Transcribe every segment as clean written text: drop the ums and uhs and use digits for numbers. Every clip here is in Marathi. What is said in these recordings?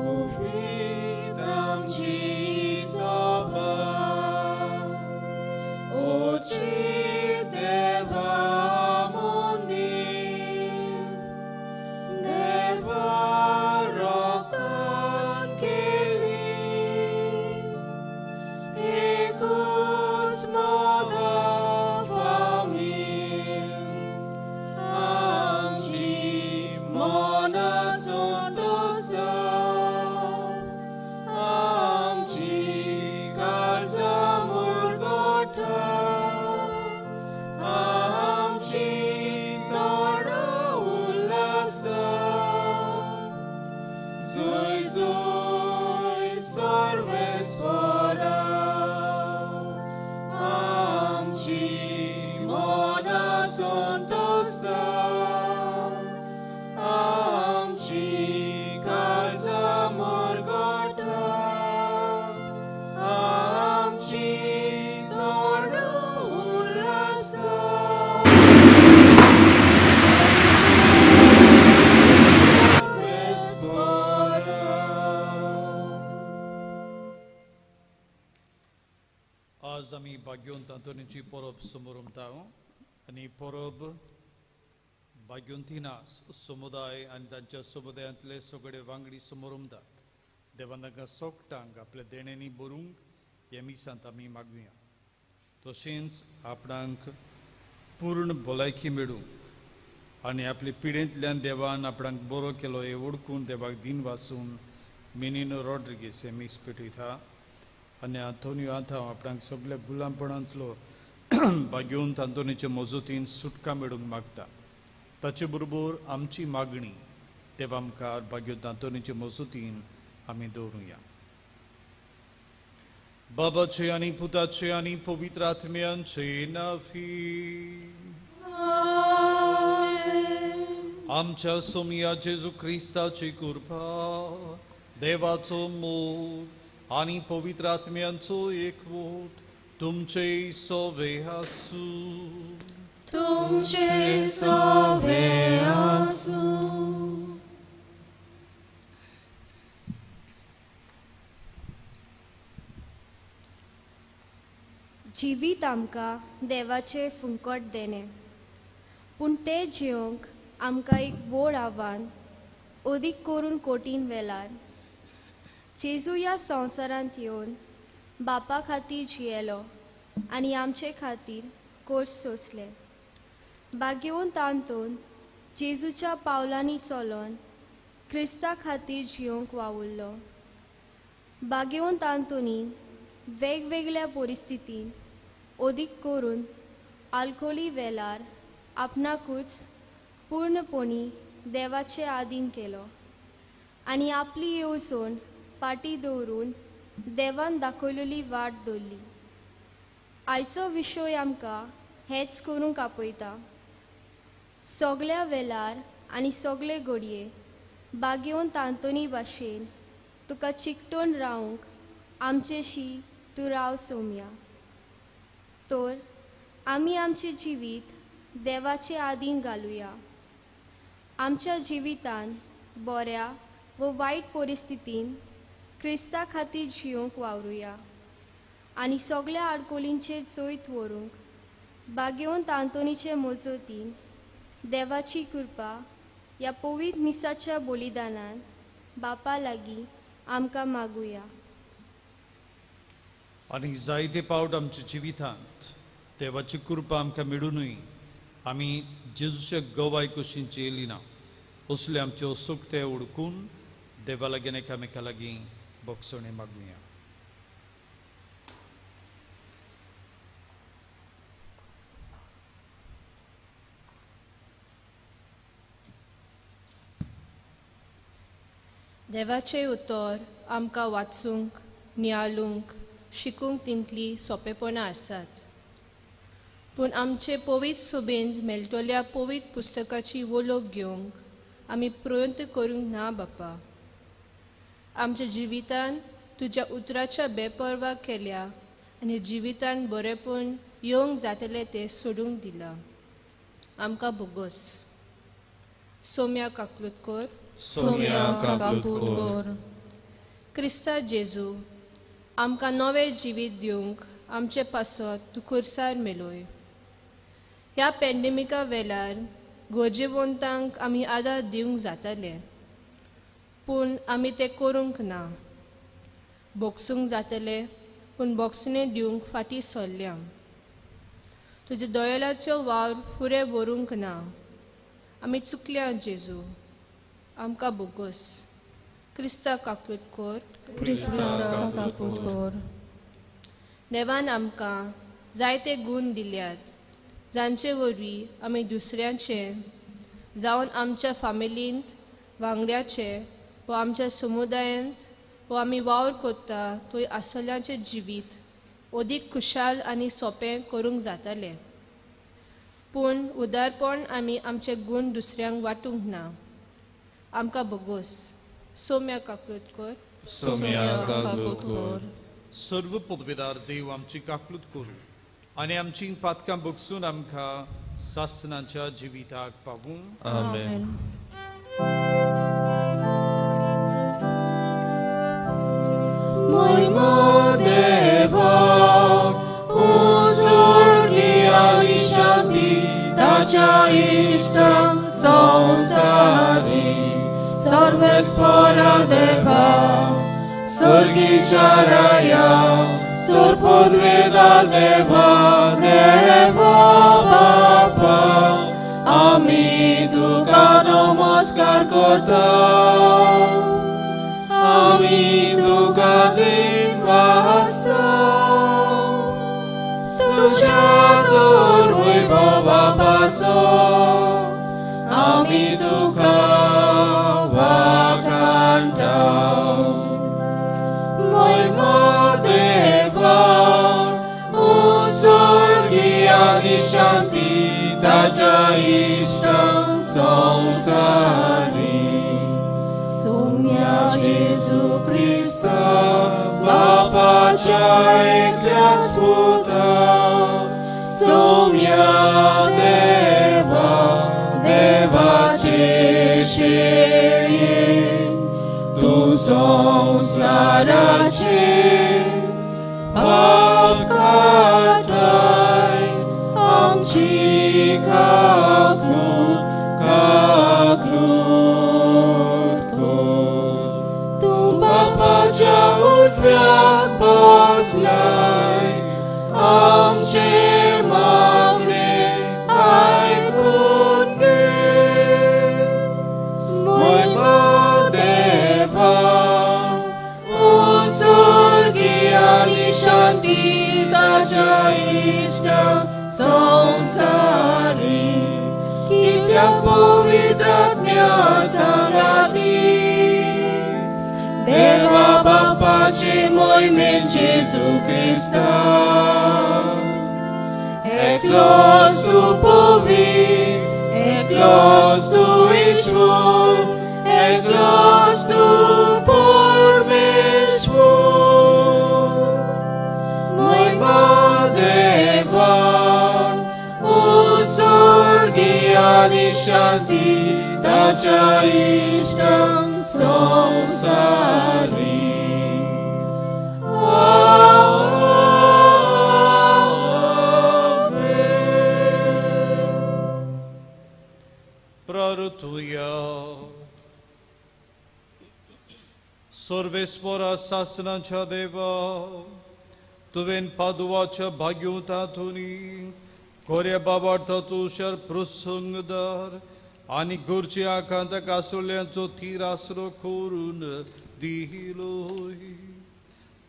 उफीत आमची सभा ओची देवा मोनी नेवा रक्तान केली एकूच मोगा फामील आमची मना संतोषा आमची काळजां मुरगोटा आमची तोडां उल्हासा जय जय सर्वेस्परा आमची मना संतोषा आमची काळजां मुरगोटा आमची तोडां उल्हासा आज आमी भाग्यवंत आंतोनीची परब समोर उमतां आनी परब भाग्यवंतीना समुदाय आनी तांच्या समुदायांतले सगळे वांगडी समोर उमतात. देवान तांकां सोगटांक आपल्या देण्यांनी भरूंक हे मिसांत आमी मागुया. तशेंच आपणाक पूर्ण भलायकी मेळूंक आनी आपले पिडेंतल्यान देवान आपणाक बरो केलो हे ओळखून देवाक दिन वासून मेनिनो रॉड्रिगेस हे मीस पेटयता. आनी आंतोनियो आतां आपणाक सगळ्या गुलामपणांतलो भाग्यवंत आंतोनीचे मजतीन सुटका मेळूंक मागता. ताचे बरोबर आमची मागणी देवा आमकां भाग्यवंत आंतोनीचे मजतीन आमी दवरुया. बाबाचे आनी पुताचे आनी पवित्र आत्म्यांचे नांवी आमच्या सोमिया जेजू क्रिस्ताची कृपा देवाचो मोग आनी पवित्र आत्म्यांचो एकवट तुमचे सवे आसूं. तुमचे सवे आसूं. जिवीत आमकां देवाचे फुंकट देणे, पूण ते जियोंक आमकां एक व्हड आव्हान ओदीक करून कोटीन वेल्यार. जेजू ह्या संवसारांत येवन बापा खातीर जियेलो आनी आमचे खातीर कोर्स सोंसले. भाग्यवंत आंतोन जेजूच्या पावलांनी चलोन क्रिस्ता खातीर जियोंक वावुरलो. भाग्यवंत आंतोनीन वेगवेगळ्या परिस्थितीन ओदीक करून आल्कोली वेल्यार आपणाकूच पूर्णपणी देवाचे आधीन केलो आनी आपली येवजण पाटी दवरून देवान दाखयलेली वाट धरली. आयचो विशय आमकां हेच करूंक आपयता. सगळ्या वेल्यार आनी सगळे घडये भाग्यवंत आंतोनी भाशेन तुका चिकटून रावंक आमचेशी तूं राव सोम्या. तर आमी आमचें जिवीत देवाचे आधीन घालुया. आमच्या जिवितान बऱ्या व वायट परिस्थितीन क्रिस्ता खातीर जियोंक वावरुया आनी सगळ्या आडकोलींचे जैत व्हरूंक भाग्यवंत आंतोनीचे मजतीन देवाची कृपा ह्या पवित्र मिसाच्या बलिदानान बापा लागीं आमकां मागुया. आनी जायते पावट आमच्या जिवितांत देवाची कृपा आमकां मेळूनय आमी जेजूच्या गवाय कशी जेली ना असले आमच्यो सुखते उडकून देवा लागीं एकामेका लागीं बोगसणे मागुया. देवाचे उतर आमकां वाचूंक नियाळूंक शिकूंक तितली सोंपेपणां आसात. पूण आमचे पवित्र सोबेन मेळटल्या पवित्र पुस्तकाची वळख घेवंक आमी प्रयत्न करूंक ना बापा. आमच्या जिवितान तुज्या उतराच्या बेपरवा केल्या आनी जिवितान बरेपण येवंक जातले ते सोडूंक दिला. आमकां बोगोस. सोम्या काकलूत कर. सोम्या काकलूत कर. क्रिस्ता जेजू आमकां नवें जिवीत दिवंक आमचे पासत तूं खुर्सार मेलोय. ह्या पॅन्डेमिका वेळार गरजेवंतांक आमी आदार दिवंक जाताले, पूण आमी तें करूंक ना. बोगसूंक जातले पूण बोगसणे दिवंक फाटीं सरल्या. तुजे दोयेलाचो वावर फुडें व्हरूंक ना. आमी चुकल्या जेजू, आमकां बोगोस. Crysta काकूट core. देवान आमकां जायते गूण दिल्यात, जांचे वरवीं आमी दुसऱ्यांचे जावन आमच्या फामिलींत, वांगड्याचे वा आमच्या समुदायांत वा आमी वावर कोत्ता थंय आसल्याचें जिवीत अदीक खुशाल आनी सोंपें करूंक जातालें. पूण उदारपण आमी आमचे गूण दुसऱ्यांक वांटूंक ना. आमकां बोगोस. सौम्या काकूट कोर. सर्व पदवेदार देव आमची काकलूत करूं आनी आमची पातकां बगसून आमकां सासनाच्या जिविताक पावूं. आमेन. Moimo Deva, uzurgiali shanti, dacia istam samsari, sarvespora Deva, surgicharaya, surpodveda Deva, Deva Baba, ami tuka namaskar kortam. Ami tuka din vastam, tuja durvui baba paso, ami tuka vakantam. Moimo Deva, usurgiali shanti, dacia istam samsari. Sumia Jezu Christa, Bapacia ekliat sputa, Sumia Deva, Deva Cesherin, Tu samsaracin, Pakatai, Amci kaklut, Bapacia uzwiat poznaj, amcie magny ajkutny. Moimo Deva, uzurgiali shanti, dacia istam samsari, kityak povitratnya sagati. Deva Bapaci moi men Jesu Christa, eklos tu povit, eklos tu ishvor, eklos tu pormeshvor. Moimo Deva, usurgiali shanti, dacia istam samsari. Prarutuja Sorvespora sasnancia Deva, Tuven paduvacia bhagyuta tuni, Korya babartha tushar prusungdar, आणि गुरची आकांत कासुल्यांचो थीर आसरो करून दिलोय.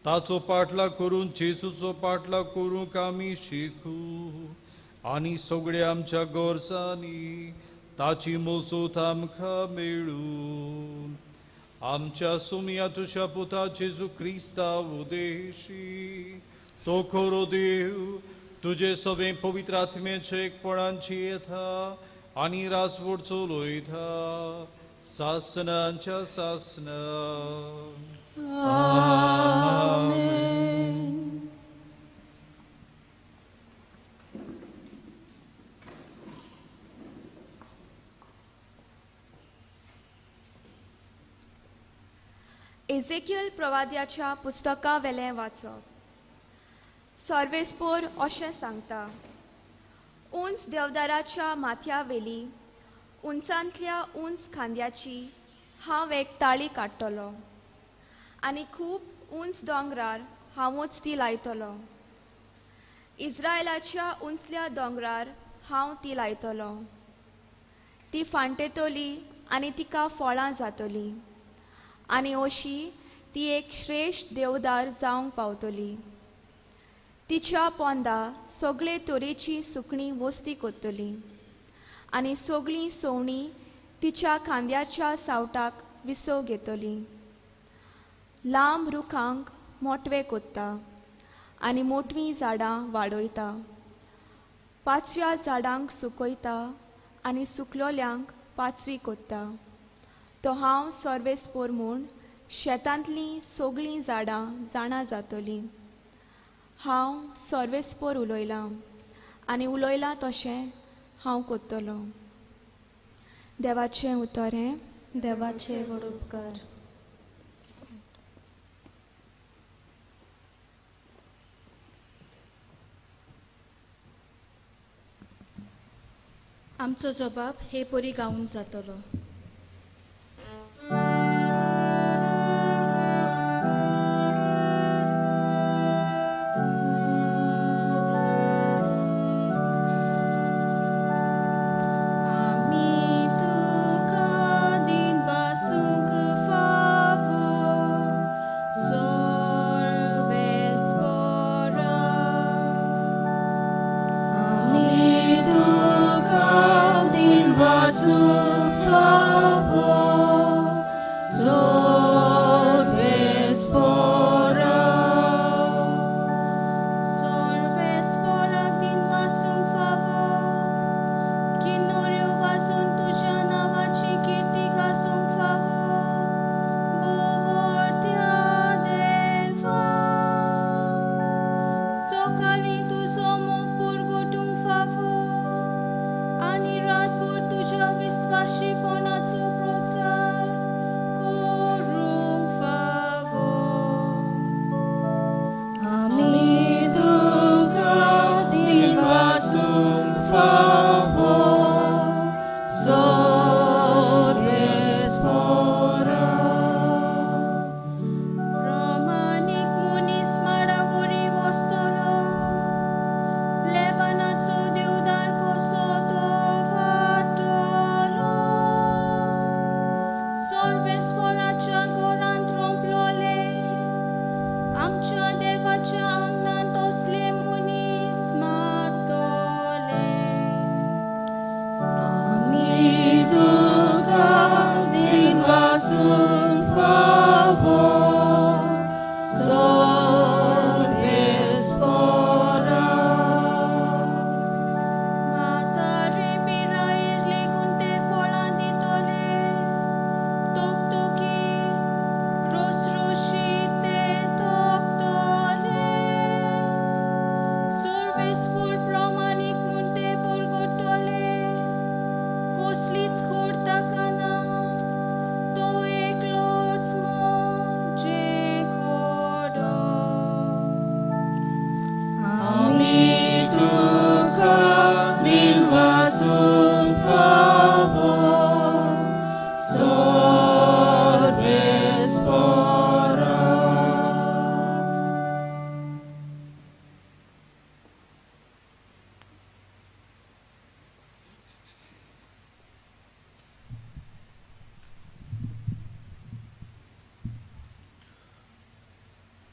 ताचो पाटला करून जेसूचो पाटला करूंक आमी शिकू आनी सगळ्या आमच्या गोरसांनी ताची मोजूत आमकां मेळून आमच्या सुमिया तुझ्या पुता जेजू क्रिस्ता उदेशी तो खरो देव तुझे सगळे पवित्र आत्म्याचे एकपणांची येता आणि रासवड चलोयता सासनांच्या सासना. Amen. एझेक्युएल प्रवाद्याच्या पुस्तका वेलें वाचप. सर्वेस्पोर अशें सांगता, उंच देवदाराच्या माथ्या वेली उंचांतल्या उंच खांद्याची हांव एक ताळी काडटलो आनी खूब उंच दोंगरार हांवूच ती लायतलो. इस्रायलाच्या उंचल्या दोंगरार हांव ती लायतलो. ती फांटेतली आनी तिका फळां जातलीं आनी अशी ती एक श्रेश्ठ देवदार जावंक पावतली. तिच्या पोंदा सगळे तरेची सुकणीं वस्ती कोत्तलीं आनी सगळीं सवणीं तिच्या खांद्याच्या सावटाक विसव घेतलीं. लांब रुखांक मोटवे कोत्ता आनी मोटवीं झाडां वाडयता. पाचव्या झाडांक सुकयता आनी सुकलोल्यांक पाचवी कोत्ता. तो हांव सर्वेस्पोर म्हूण शेतांतलीं सगळीं झाडां जाणां जातलीं. हांव सर्वेस्पोर उलयलां आनी उलयलां तशें हांव कोत्तलो. देवाचें उतर हें. देवाचे व्हड उपकार. आमचो जबाब हे परी गावून जातलो.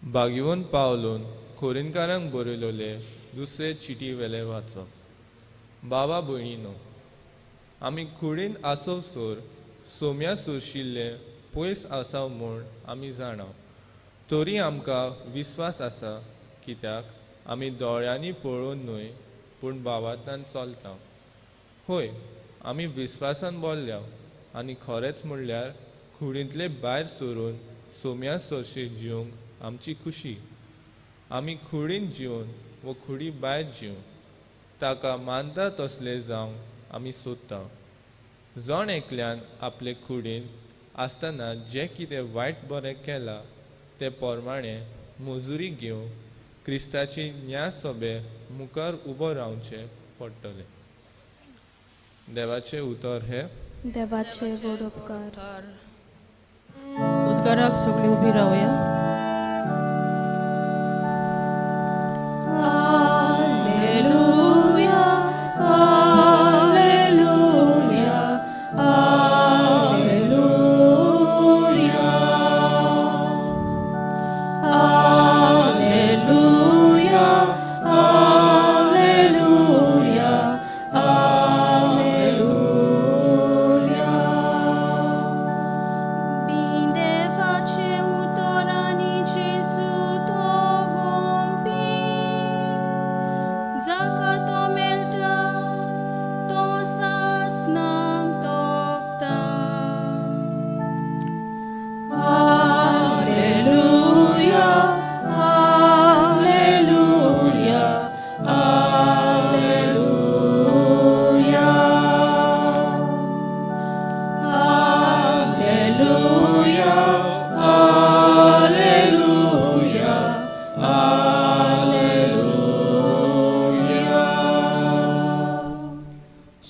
बागिवून पावलून खोरीनकारांक बरयलोले दुसरे चिटी वेले वाचप. बाबा भयणीनो, आमी कुडीन आसव सोर सोम्या सुरशिल्ले पयस आसाव म्हूण आमी जाणाव. तरी आमकां विस्वास आसा, कित्याक आमी दोळ्यांनी पळोवन न्हय पूण भावांतल्यान चलता. होय, आमी विस्वासान बोल्ल्या आनी खरेंच म्हणल्यार कुडींतले भायर सरून सोम्या सोरशी जिवंक आमची खुशी. आमी कुडीन जिवन व कुडी भायर जिवन ताका मानता तसले जावंक आमी सोदता. जण एकल्यान आपले कुडीन आसतना जें कितें वायट बरें केलां ते प्रमाणें मजुरी घेवन क्रिस्ताची न्याय सोबे मुखार उबो रावचें पडटलें. देवाचें उतर हे देवाचे गोड उपकार. उद्गाराक सगळीं उबी रावया. Alleluia, Alleluia, Alleluia. Alleluia, Alleluia, Alleluia. Bine face utorani Gesù tovompi, zakato melta, to sasnang tokta. Alleluia, Alleluia, Alleluia. Alleluia, Alleluia, Alleluia.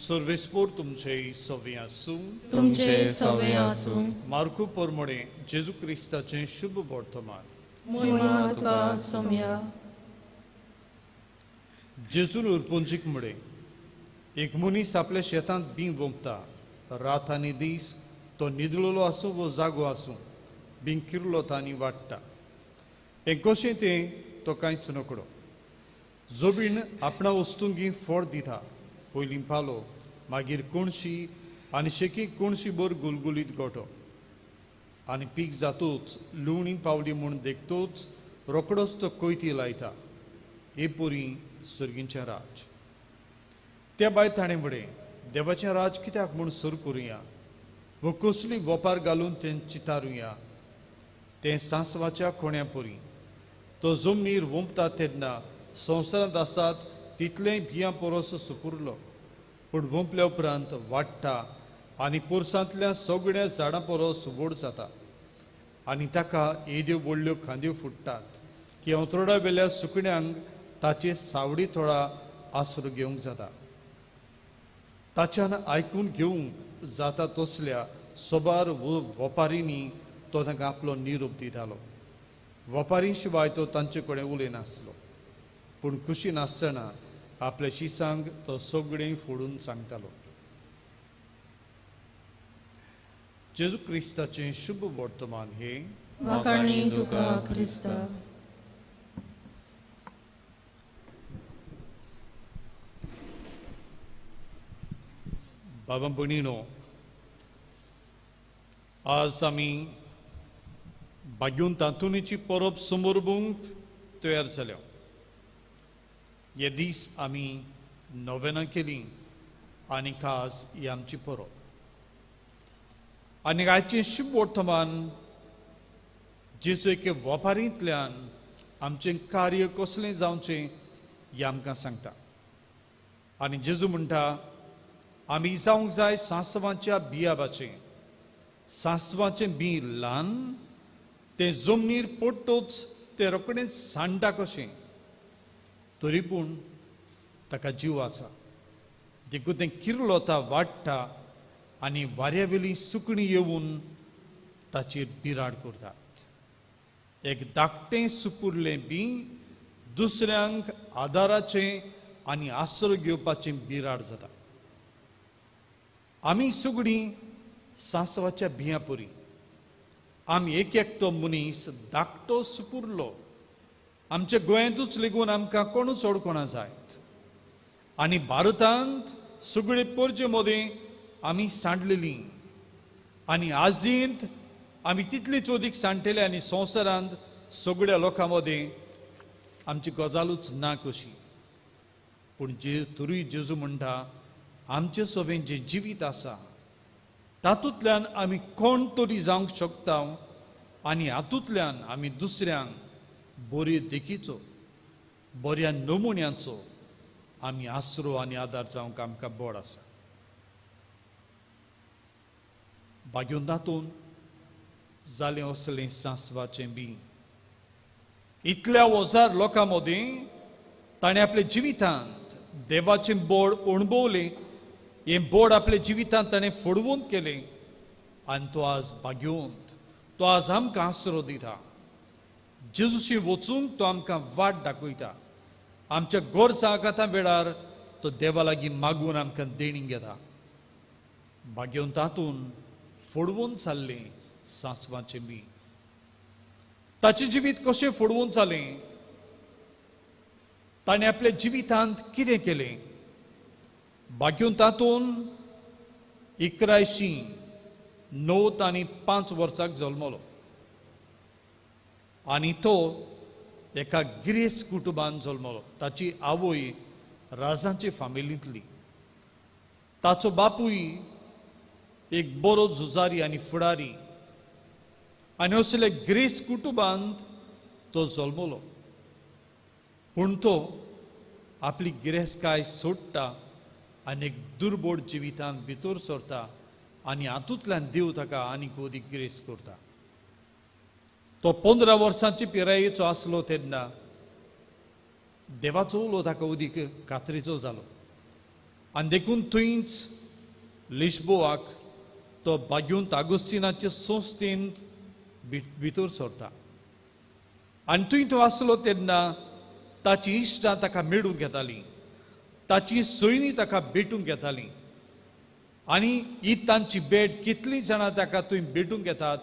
सर्वेस्पोर तुमचे सवे आसूं. तुमचे सवे आसूं. मार्कू पोरमोडे जेजू क्रिस्ताचें शुभ वर्तमान. महिमा तुका सोम्या. जेजून उरपोंजीक मुडे एक मनीस आपल्या शेतांत बी वोंपता. रात आनी दीस तो न्हिदलोलो आसूं वो जागो आसूं बी किरलो तांणी वाडटा. हें कशें तें तो कांयच नकडो. जो बीन आपणा वस्तूंकी फळ दिता, पयलीं पालो, मागीर कोणशी आनी शेकीक कोणशी भर गुलगुलीत गोठो. आनी पीक जातूच लुवणी पावली म्हूण देखतोच रोकडोच तो कोयती लायता. हे पोरी सर्गींचें राज. त्या भायर ताणें म्हळें, देवाचें राज कित्याक म्हूण सुरू करुया, वो कसली वोपार घालून तें चितारुया. तें सांसवाच्या कोण्या पोरी. तो जमनीर वोंपता तेन्ना संवसारांत आसात तितलेंय भियां परस सुपुरलो, पूण वोंपल्या उपरांत वाडटा आनी पोरसांतल्या सगळ्या झाडां परस व्हड जाता. आनी ताका येद्यो व्हडल्यो खांद्यो फुट्टात की अंतरोडा वेल्या सुकण्यांक ताचे सावडी थोडा आसरो घेवंक जाता. ताच्यान आयकून घेवंक जाता तसल्या सोबार वोपारींनी तो तांकां आपलो निरोप दितालो. वोपारी शिवाय तो तांचे कडेन उलयनासलो, पूण खुशी नासतना आपल्या शिसांक तो सगळें फोडून सांगतालो. जेजू क्रिस्ताचें शुभ वर्तमान हे वाखाणी तुका क्रिस्ता. बाबा भणीनो, आज आमी बाग्यून तांतुणीची परब समोरबूंक तयार जाल्या. हे दीस आमी नोवेनां केलीं आनी खास ही आमची परब. आनी आयचें शुभ वर्तमान जेजू एके वोपारींतल्यान आमचें कार्य कसलें जावचें हें आमकां सांगता. आनी जेजू म्हणटा, आमी जावंक जाय सांसवांच्या बिया भाशेन. सांसवाचें बी ल्हान, तें जमनीर पडटोच तें रोखडेंच सांडटा कशें, तरी पूण ताका जीव आसा. देखून तें किरलोता वाडटा आनी वाऱ्यावेलीं सुकणीं येवन ताचेर बिराड करतात. एक धाकटें सुपुरलें बी दुसऱ्यांक आदाराचें आनी आसरो घेवपाचें बिराड जाता. आमी सगळीं सांसवाच्या बियां परी. आमी एक एकटो मनीस धाकटो सुपुरलो. आमच्या गोंयांतूच लेगून आमकां कोणूच ओळखोना जायत. आनी भारतांत सगळे परजे मदें आमी सांडलेलीं. आनी आजींत आमी तितलीच अदीक सांडटले आनी संवसारांत सगळ्या लोकां मदें आमची गजालूच ना कशी. पूण तरूय जेजू म्हणटा, आमचे सोबेन जें जिवीत आसा तातूंतल्यान आमी कोण तरी जावंक शकता आनी हातूंतल्यान आमी दुसऱ्यांक बऱ्यो देखीचो, बऱ्या नमुन्याचो आमी आसरो आनी आदार जावंक आमकां बोड आसा. बाग्यून तातूंत जालें असलें सांसवाचें बी. इतल्या ओजार लोकां मदीं ताणें आपल्या जिवितांत देवाचें बोड अणभवलें. हें बोड आपल्या जिवितांत ताणें फोडवून केलें आनी तो आज भाग्योंत. तो आज आमकां आसरो दिता. जेजूशी वचूंक तो आमकां वाट दाखयता. आमच्या गोरजां आतां वेळार तो देवा लागीं मागून आमकां देणीक घेता. भाग्योन तातून फोडवून चाललें सांसवाचें बी. ताचें जिवीत कशें फोडवून जालें, ताणें आपल्या जिवितांत कितें केलें. भाग्योन तातून 1905 वर्साक जल्मलो आनी तो एका गिरेस्त कुटुंबांत जल्मलो. ताची आवय राजांचे फामिलींतली. ताचो बापूय एक बरो झुजारी आनी फुडारी आनी असले गिरेस्त कुटुंबांत तो जल्मलो. पूण तो आपली गिरेस्तकाय सोडटा आनी एक दुर्बोड जिवितांत भितर सरता आनी हातूंतल्यान देव ताका आनीक अदीक गिरेस्त करता. तो 15 वर्सांची पिरायेचो आसलो तेन्ना देवाचो उलो ताका अदीक खात्रेचो जालो आनी देखून थंयच लिस्बोवाक तो भाग्योंत आगोस्तिनाचे संस्थेंत भितर सरता. आनी थंय तो आसलो तेन्ना ताची इश्टां ताका मेळूंक येतालीं. ताची सोयरीं ताका भेटूंक येतालीं आनी ही तांची भेट कितलीं जाणां ताका थंय भेटूंक येतात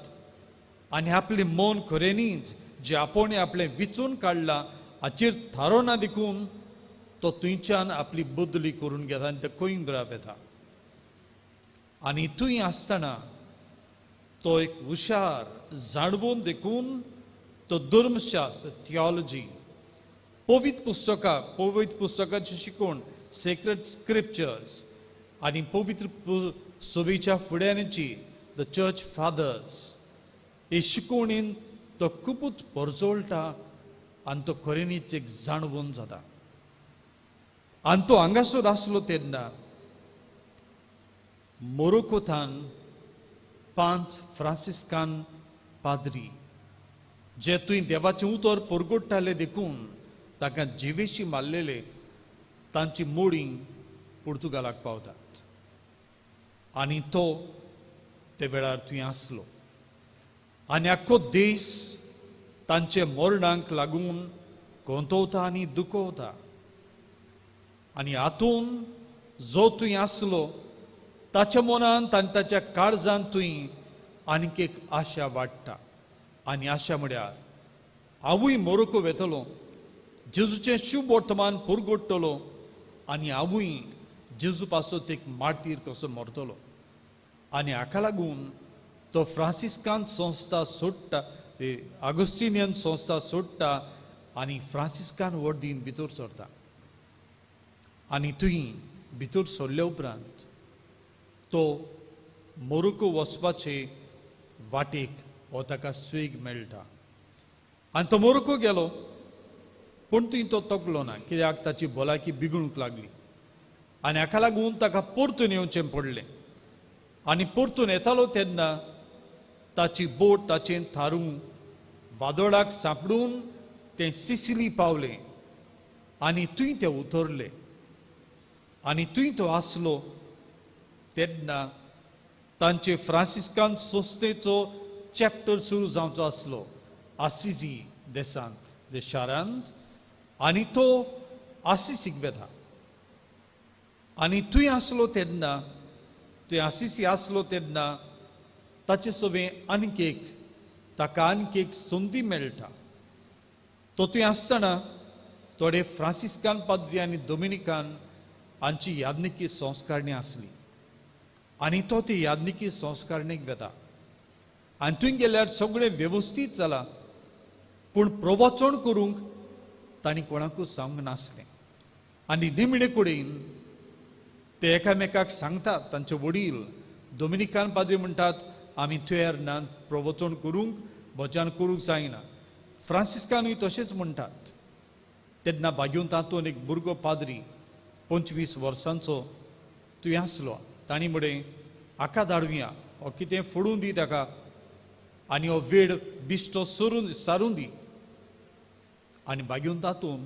आनी आपलें मन खऱ्यांनीच जें आपोणें आपलें विचून काडलां हाचेर थारोना देखून तो थंयच्यान आपली बदली करून घेता आनी ते कोइंब्राक येता. आनी थंय आसतना तो एक हुशार जाणवून देखून तो धर्मशास्त्र थियोलॉजी पवित्र पुस्तकाची शिकवण सेक्रेड स्क्रिप्चर्स आनी पवित्र सभेच्या फुड्यांची द चर्च फादर्स हे शिकवणेन तो खूबच परजोळटा आनी तो खऱ्यांनीच एक जाणवून जाता. आनी तो हांगासर आसलो तेन्ना मोरोकोंतान 5 फ्रांसिस्कान पाद्री जे थंय देवाचें उतर परगोडटाले देखून ताका जिवेशी मारलेले तांची मोडीं पुर्तुगालाक पावतात. आनी तो ते वेळार थंय आसलो आनी आख्खो देश तांचे मरणांक लागून गोंतवता आनी दुखवता. आनी हातून जो थंय आसलो ताच्या मनांत आनी ताच्या काळजांत थंय आनीक एक आशा वाडटा. आनी आशा म्हळ्यार हांवूय मोरोको वेतलो, जेजूचें शुभ वर्तमान पुरगोडटलो आनी हांवूय जेजू पासत एक मारतीर कसो मरतलो. आनी हाका लागून तो फ्रांसिस्कान संस्था सोडटा, आगोस्तिनियन संस्था सोडटा आनी फ्रांसिस्कान वर्दीन भितर सरता. आनी थंय भितर सरल्या उपरांत तो मोरोको वचपाचे वाटेक हो ताका स्वेग मेळटा. आनी तो मोरोको गेलो पूण थंय तो तकलो ना, कित्याक ताची भलायकी बिगडूंक लागली आनी हाका लागून ताका परतून येवचें पडलें. आनी परतून येतालो तेन्ना ताची बोट ताचें थारून वादळाक सांपडून तें सिसिली पावलें आनी थंय ते उतरले. आनी थंय तो आसलो तेन्ना तांचे फ्रांसिस्कान संस्थेचो चॅप्टर सुरू जावचो आसलो आसिसी देसांत जे शारांत. आनी तो आसिसीक वेता आनी थंय आसलो तेन्ना थंय आसिसी आसलो तेन्ना ताचे सोबे ताका आनीक एक संदी मेळटा. तो थंय आसतना थोडे फ्रांसिस्कान पाद्री आनी दोमिनिकान हांची यादनिकी संस्कारणी आसली आनी तो ती यादनिकी संस्कारणीक वेता. आनी थंय गेल्यार सगळें वेवस्थीत जाला पूण प्रवचन करूंक तांणी कोणाकूच सांगूंक नासलें. आनी निमणे कडेन ते एकामेकाक सांगतात, तांचे वडील दोमिनिकान पाद्री म्हणटात आमी थंय ना प्रवचन करूंक भजन करूंक जायना. फ्रांसिस्कानूय तशेंच म्हणटात. तेन्ना भाग्योन तातूंत एक भुरगो पाद्री 25 वर्सांचो थंय आसलो. तांणी म्हळें हाका धाडुया, हो कितें फोडून दी ताका. आनी हो वेळ बिश्टो सारून दी आनी बागेवन तातून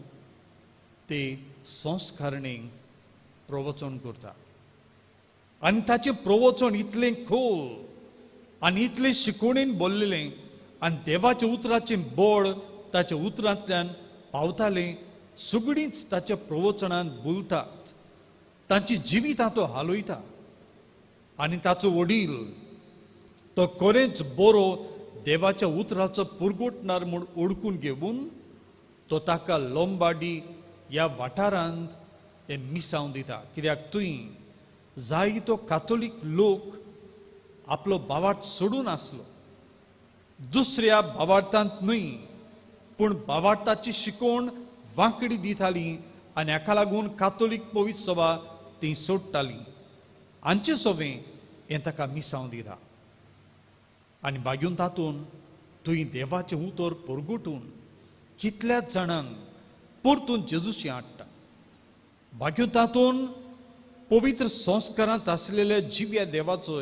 ते संस्कारणेक प्रवचन करता आनी ताचें प्रवचन इतलें खोल आनी इतलें शिकवणेन भरलेलें आनी देवाच्या उतराचें बळ ताच्या उतरांतल्यान पावतालें सगळींच ताच्या प्रवचनांत बोलतात तांची जिवितां तो हालयता आनी ताचो वडील तो खरेंच बरो देवाच्या उतराचो पुरगोटणार म्हूण ओळखून घेवन तो ताका लोंबार्डी ह्या वाठारांत हे मिसांव दिता कित्याक थंय जायतो कातोलीक लोक आपलो भावार्थ सोडून आसलो दुसऱ्या भावार्थांत न्हय पूण भावार्थाची शिकवण वांकडी दिताली आनी हाका लागून कातोलीक पवित्र सभा ती सोडटाली हांचे सवें हें ताका मिसांव दिता आनी बागेवन तातून थंय देवाचें उतर परगटून कितल्याच जाणांक परतून जेजूशी हाडटा बागेवन तातून पवित्र संस्कारांत आसलेल्या जिव्या देवाचो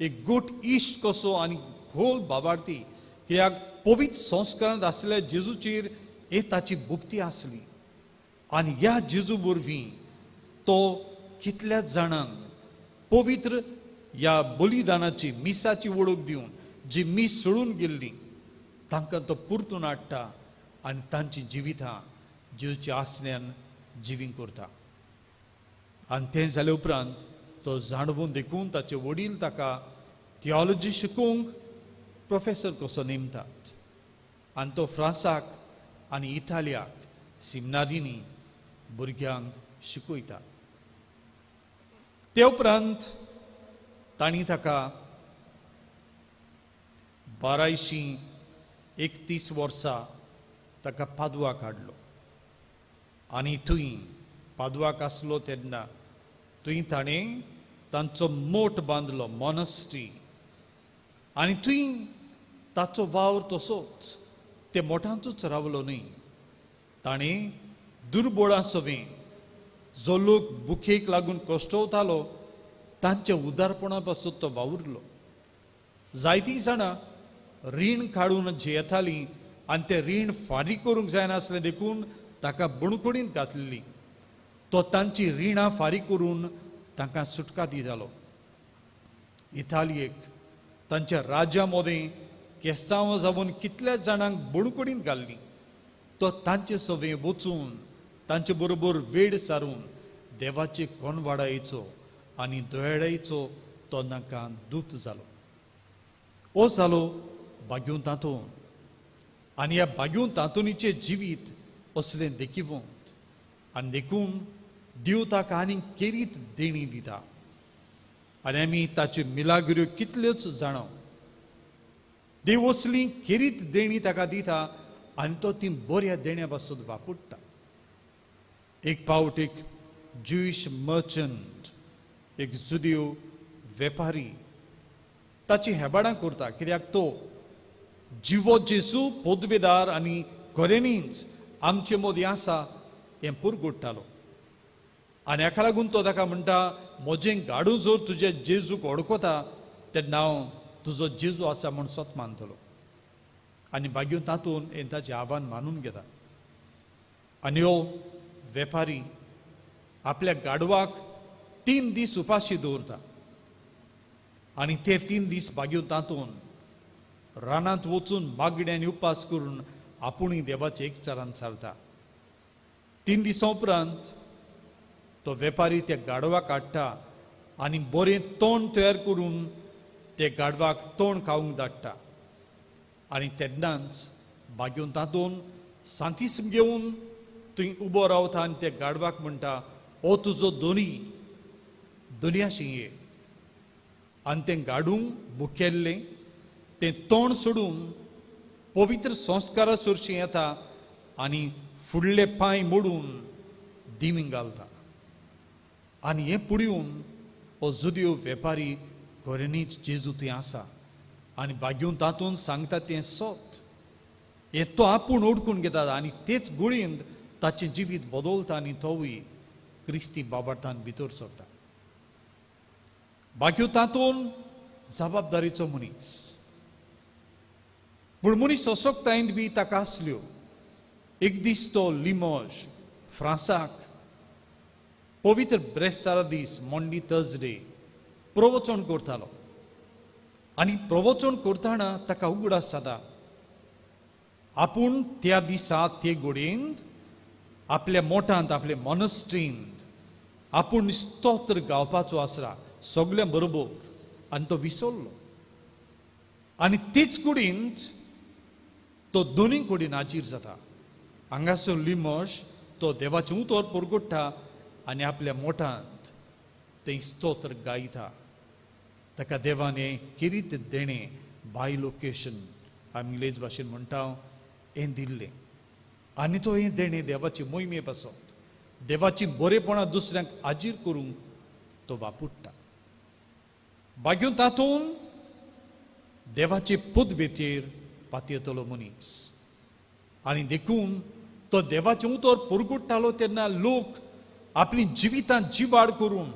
एक गोट इश्ट कसो आनी खोल भावार्थी कित्याक पवित्र संस्कारांत आसलेल्या जेजूचेर हे ताची भुक्ती आसली आनी ह्या जेजू वरवीं तो कितल्याच जाणांक पवित्र ह्या बलिदानाची मिसाची वळख दिवन जी मीस सोडून गेल्ली तांकां तो परतून हाडटा आनी तांची जिवितां जेजूच्या आसल्यान जिवींक करता आनी तें जाले उपरांत तो जाणवून देखून ताचे वडील ताका थियोलॉजी शिकोवंक प्रोफेसर कसो नेमतात आनी तो फ्रांसाक आनी इटालियाक सिमनारींनी भुरग्यांक शिकयता ते उपरांत तांणी ताका 1231 वर्सां ताका पादवाक हाडलो आनी थंय पादवाक आसलो तेन्ना थंय ताणें तांचो मोठ बांदलो मॉनस्ट्री आनी थंय ताचो वावर तसोच ते मोठांचोच रावलो न्हय ताणें दुर्बळां सवें जो लोक बुकेक लागून कश्टवतालो तांच्या उदारपणा पासून तो वावुरलो जायतीं जाणां रीण काडून जे येतालीं आनी तें रीण फारीक करूंक जायनासलें देखून ताका बणकुडींत घातलेली तो तांची रिणां फारीक करून तांकां सुटका दितालो इटालियेक तांच्या राज्या मोदें केसांव जावन कितल्याच जाणांक बणकुडींत घाल्ली तो तांचे सवें वचून तांचे बरोबर वेळ सारून देवाचे कोणवाडायेचो आनी दोळायेचो तो तांकां दूत जालो हो जालो बागेवन तातून आनी ह्या बागेवन तातुनीचें जिवीत असलें देखीवंत आनी देखून देव ताका आनीक केरीत देणी दिता आनी आमी ताच्यो मिलाग्र्यो कितल्योच जाणो देव असली केरीत देणी ताका दिता आनी तो ती बऱ्या देण्या पासून वापरता एक पावट एक ज्यूइश मर्चंट एक जुदियो वेपारी ताची हेबाडां करता कित्याक तो जिवो जेजू पोदवेदार आनी खऱ्यांनीच आमचे मदीं आसा हें पुरगोडटालो आनी हाका लागून तो ताका म्हणटा म्हजें गाडू जर तुजे जेजूक वळखता तेन्ना हांव तुजो जेजू आसा म्हूण स्वत मानतलो आनी बागेवन तातून हें ताचें आव्हान मानून घेता आनी हो वेपारी आपल्या गाडवाक 3 दीस उपाशी दवरता आनी ते 3 दीस बागेवन तातून रानांत वचून मागड्यांनी उपास करून आपुणूय देवाच्या एकचारान सारता 3 दिसां उपरांत तो वेपारी त्या गाडवाक हाडटा आनी बरें तोंड तयार करून ते गाडवाक तोंड खावंक धाडटा आनी तेन्नाच बागेवन तातून सांतीस घेवन थंय उबो रावता आनी त्या गाडवाक म्हणटा हो तुजो दोनयाशी ये आनी तें गाडूंक बुकेल्लें तें तोंड सोडून पवित्र संस्कारा सुरशीं येता आनी फुडले पांय मोडून दिमींक घालता आनी हें पुडिवन हो जुदियो वेपारी खऱ्यांनीच जेजू थंय आसा आनी बागेवन तातून सांगता तें सोत हें तो आपूण ओळखून घेता आनी तेच गुळींत ताचें जिवीत बदलता आनी तोवूय क्रिस्ती बाबार्थान भितर सरता बागेवन तातून जबाबदारीचो मनीस पूण मनीस सोंसोगतायेंत बी ताका आसल्यो. एक दीस तो लिमोज फ्रांसाक पवित्र ब्रेस्तारा दीस मोंडी थर्सडे प्रवचन करतालो. आनी प्रवचन करतना ताका उगडास जाता आपूण त्या दिसा ते घडयेंत आपल्या मोठांत आपल्या मोनस्ट्रींत आपूण स्तोत्र गावपाचो आसरा सगळ्यां बरोबर, आनी तो विसरलो. आनी तेच कुडींत तो दोनूय कडेन हाजीर जाता. हांगासर लिमोश तो देवाचें उतर परगट्टा आनी आपल्या मोठांत तें स्तोत्र गायता. ताका देवान किरीत देणें बाय लोकेशन आमी इंग्लीश भाशेन म्हणटा हें दिल्लें. आनी तो हें देणें देवाची मोहिमे पासून देवाची बरेपणां दुसऱ्यांक हाजीर करूंक तो वापरता. बाग्यो तातूंत देवाचे पदवेचेर पातयेतलो मनीस. आनी देखून तो देवाचें उतर परगट्टालो तेन्ना लोक आपली जिवितांत जिवाड करून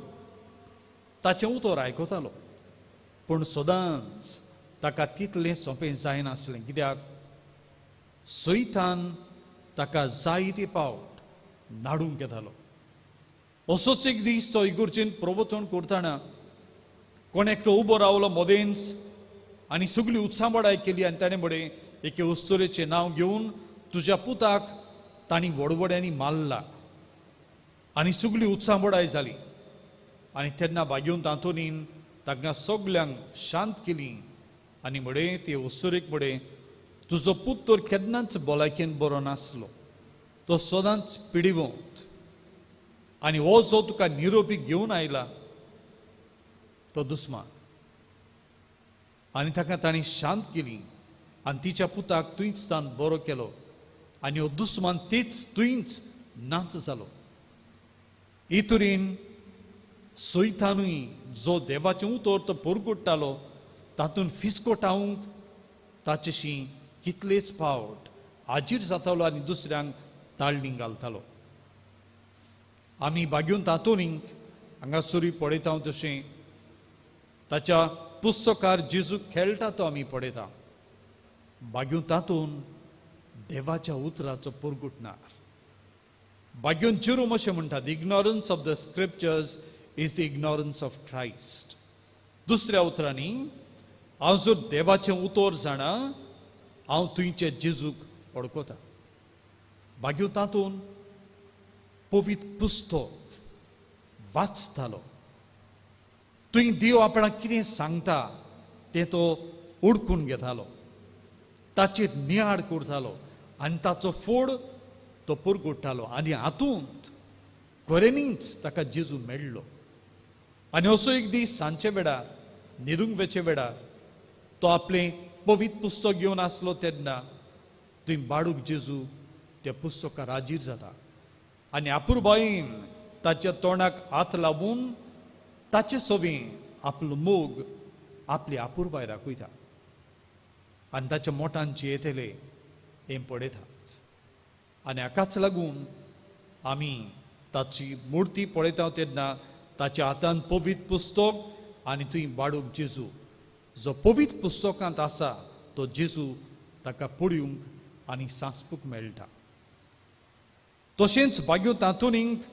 ताचें उतर आयकतालो. पूण सदांच ताका तितलें सोंपें जायनासलें, कित्याक सैतान ताका जायते फावट नाडूंक येतालो. असोच एक दीस तो इगर्जेन प्रवचन करतना कोण एकटो उबो रावलो मोदेंच आनी सगळी उत्साबडाय केली. आनी ताणें म्हणलें एके उस्तुरेचें नांव घेवन तुज्या पुताक तांणी व्हडव्हड्यांनी मारला. आनी सगळी उत्साबडाय जाली. आनी तेन्ना बाग्यून तांतोनीन तांकां सगल्यांक शांत केली आनी म्हळें ते उस्तुरेक म्हळें तुजो पूत तर केन्नाच भलायकेन बरो नासलो, तो सदांच पिडिवंत. आनी हो जो तुका निरोपी घेवन आयला तो दुस्मान. आनी ताका ताणी शांत केली आनी तिच्या पुताक तुयच तान बरो केलो आनी हो दुस्मान तेच तुयच नाच जालो. हे तरेन सैतानूय जो देवाचें उतर तो परगट्टालो तातूंत फिस्कोटावंक ताचेशी कितलेच फावट हाजीर जातालो आनी दुसऱ्यांक ताळणी घालतालो. आमी बाग्यून तातूंत हांगासरूय पळयता तशें ताच्या पुस्तकार जेजू खेळटा तो आमी पळयता. बाग्यून तातूंत देवाच्या उतराचो परगटणार. बाग्यून जेरोम अशें म्हणटा the ignorance of the scriptures is the ignorance of Christ. दुसऱ्या उतरांनी हांव जर देवाचें उतर जाणा हांव तुयचे जेजूक वळखता. बाग्यो तातूंत पवित्र पुस्तक वाचतालो. तुय देव आपणाक कितें सांगता तें तो ओळखून घेतालो, ताचेर नियाड करतालो आनी ताचो फोड तो परगट्टालो. आनी हातूंत खऱ्यांनीच ताका जेजू मेळ्ळो. आनी असो एक दीस सांजचे वेळार न्हिदूंक वेचे वेळार तो आपलें पवित्र पुस्तक घेवन आसलो तेन्ना थंय बाळूक जेजू त्या पुस्तकार हाजीर जाता. आनी आपुरबायेन ताच्या तोंडाक हात लावून ताचे सोबें आपलो मोग आपली आपुरबाय दाखयता आनी ताच्या मोठान जियेतले हें पळयतात. आनी हाकाच लागून आमी ताची मुर्ती पळयता तेन्ना ताच्या हातांत पवित्र पुस्तक आनी थंय बाळूक जेजू. जो पवित्र पुस्तकांत आसा तो जेजू ताका पळोवंक आनी सांसपूक मेळटा. तशेंच बाग्यो तातूंत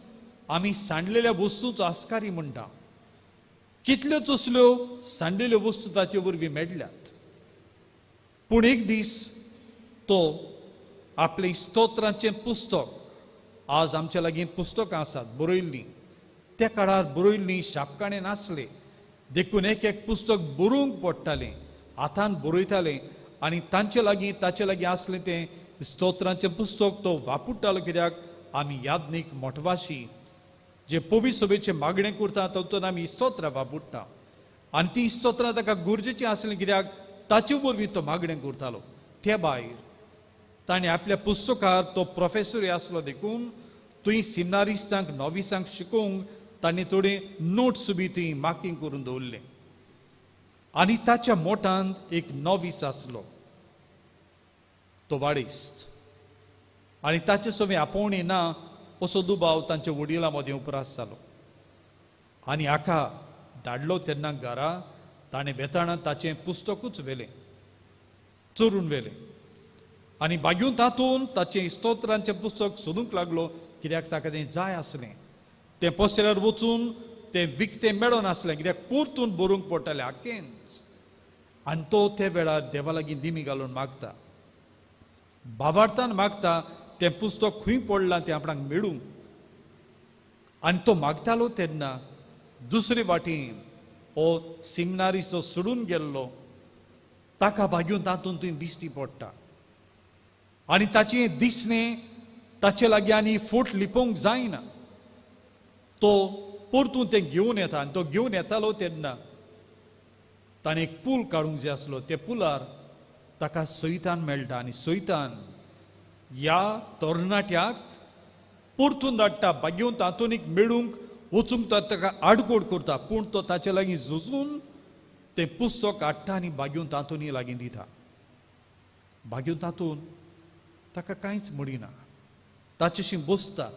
आमी सांडलेल्या वस्तूचो आस्कारी म्हणटा. कितल्योच असल्यो सांडलेल्यो वस्तू ताचे वरवीं मेळ्ळ्यात. पूण एक दीस तो आपले स्तोत्रांचें पुस्तक, आज आमच्या लागीं पुस्तकां आसात बरयल्लीं, त्या काळार बरयल्लीं शापकाणे नासले, देखून एक एक पुस्तक बरोवंक पडटालें, हातान बरयताले आनी ताचे लागीं आसलें तें स्तोत्रांचें पुस्तक तो वापरतालो. कित्याक आमी याज्ञीक मोटवाशी जे पवित्र सभेचें मागणें करता तातूंत आमी स्तोत्रां वापरता आनी ती स्तोत्रां ताका गरजेचीं आसलीं कित्याक ताचे वरवीं तो मागणें करतालो. त्या भायर ताणें आपल्या पुस्तकार तो प्रोफेसरूय आसलो देखून थंय सिमिनारिस्टांक नोविसांक शिकोवंक ताणें थोडे नोट्स बी थंय मार्कींग करून दवरले. आनी ताच्या मोठांत एक नोवीस आसलो, तो वाडेस्त, आनी ताचे सोबें आपोवणें ना असो दुबाव तांच्या वडिलां मदें उपरास जालो. आनी हाका धाडलो तेन्ना घरा ताणें वेताळां ताचें पुस्तकूच व्हेलें. चोरून व्हेले आनी बागून तातून ताचें स्तोत्रांचें पुस्तक सोदूंक लागलो, कित्याक ताका तें जाय आसलें. तें पोस्तेल्यार वचून तें विकतें मेळोन आसलें, कित्याक परतून बरोवंक पडटालें आख्खेंच. आनी तो त्या वेळार देवा लागीं दिमी घालून मागता, भावार्थान मागता तें पुस्तक खंय पडलां तें आपणाक मेळूंक. आनी तो मागतालो तेन्ना दुसरे वाटेन हो सिमनारीचो सोडून गेल्लो ताका बागून तातून थंय दिश्टी पडटा. आनी ताचें दिसणें ताचे लागीं आनी फोट लिपोवंक जायना. तो परतून तें घेवन येता आनी तो घेवन येतालो तेन्ना ताणें एक पूल काडूंक जाय आसलो. त्या पुलार ताका सैतान मेळटा आनी सैतान ह्या तरणाट्याक परतून धाडटा. बागेवन तातून एक मेळूंक वचूंक ताका आडकोड करता, पूण तो ताचे लागीं झुजून तें पुस्तक हाडटा आनी बागेवन तातून लागीं दिता. बागेवन तातून ताका कांयच म्हणिना, ताचेशी बसता,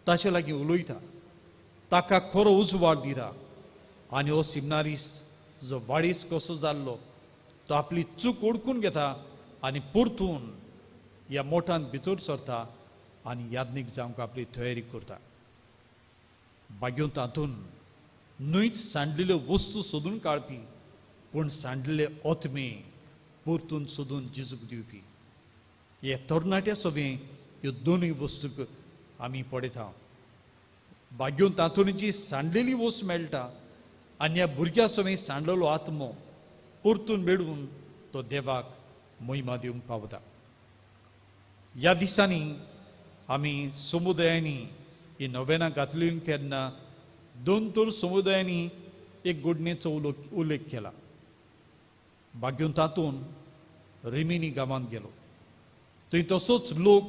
ताचे लागीं उलयता, ताका खरो उजवाड दिता. आनी हो सिमनारीस जो वाडीस कसो जाल्लो तो आपली चूक ओळखून घेता आनी परतून ह्या मोठान भितर सरता आनी याज्ञीक जावंक आपली तयारी करता. बागेवन तातून न्हंयच सांडलेल्यो वस्तू सोदून काडपी, पूण सांडलेले ओतमे परतून सोदून जिजूक दिवपी. हे तरणाट्या सवें ह्यो दोनूय वस्तूक आमी पळयता. बागेवन तातून जी सांडलेली वस्त मेळटा आनी ह्या भुरग्या सवें सांडलेलो आत्मो परतून मेळून तो देवाक महिमा दिवंक पावता. ह्या दिसांनी आमी समुदायांनी ही नोवेनां घातली तेन्ना दोन तर समुदायांनी एक घडणेचो उल्लेख केला. बागेवन तातून रेमिनी गांवांत गेलो. थंय तसोच लोक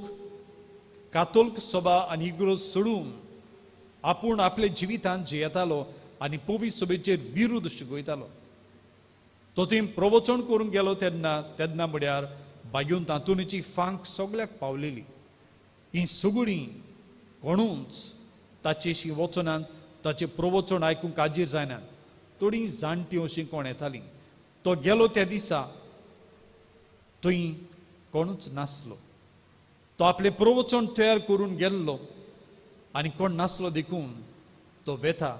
कातोलीक सभा आनी इग्रो सोडून आपूण आपल्या जिवितांत जियेतालो आनी पवित्र सभेचेर विरुद्ध शिकयतालो. तो थंय प्रवचन करूंक गेलो तेन्ना म्हळ्यार बागेवन तातूनची फांक सगळ्याक पावलेली. ही सगळीं कोणूच ताचेशी वचनात, ताचें प्रवचन आयकूंक हाजीर जायनात. थोडीं जाणटीं अशीं कोण येतालीं. तो गेलो त्या दिसा थंय कोणूच नासलो. तो आपलें प्रवचन तयार करून गेल्लो आनी कोण नासलो देखून तो वेता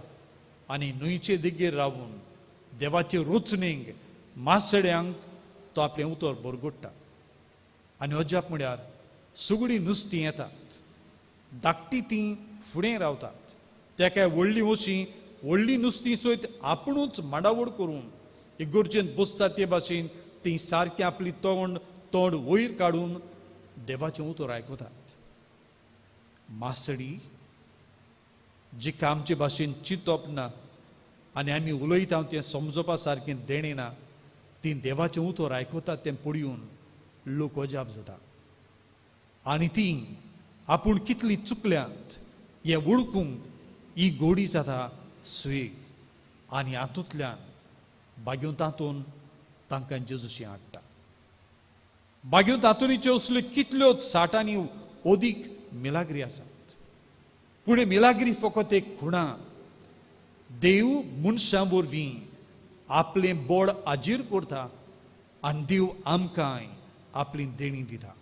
आनी न्हंयचे देगेर रावून देवाचे रुचणेक मासड्यांक तो आपलें उतर बरगोडटा. आनी अजाप म्हळ्यार सगळीं नुस्तीं येतात, धाकटीं तीं फुडें रावतात. त्या काय व्हडलीं अशीं व्हडलीं नुस्तीं सयत आपुणूच माडावड करून इगोर्जेंत बसतात ते भाशेन तीं सारकें आपली तोंड वयर काडून देवाचें उतर आयकतात. मासडी जिका आमचे भाशेन चिंतप ना आनी आमी उलयता तें समजोवपा सारकें देणें ना, तीं देवाचें उतर आयकतात तें पळयोवन लोक अजाप जाता. आनी तीं आपूण कितलीं चुकल्यांत हें वळखूंक ही गोडी जाता स्वेग. आनी हातूंतल्यान बागेवन तातून तांकां जेजूशी हाडटा. बागेवन तातूनीच्यो असल्यो कितल्योच साठांनी ओदीक मिलाग्री आसात. पूण मिलाग्री फकत एक खुणा. देव मनशां वरवीं आपलें बोड आजीर करता आनी देव आमकांय आपली देणी दिता.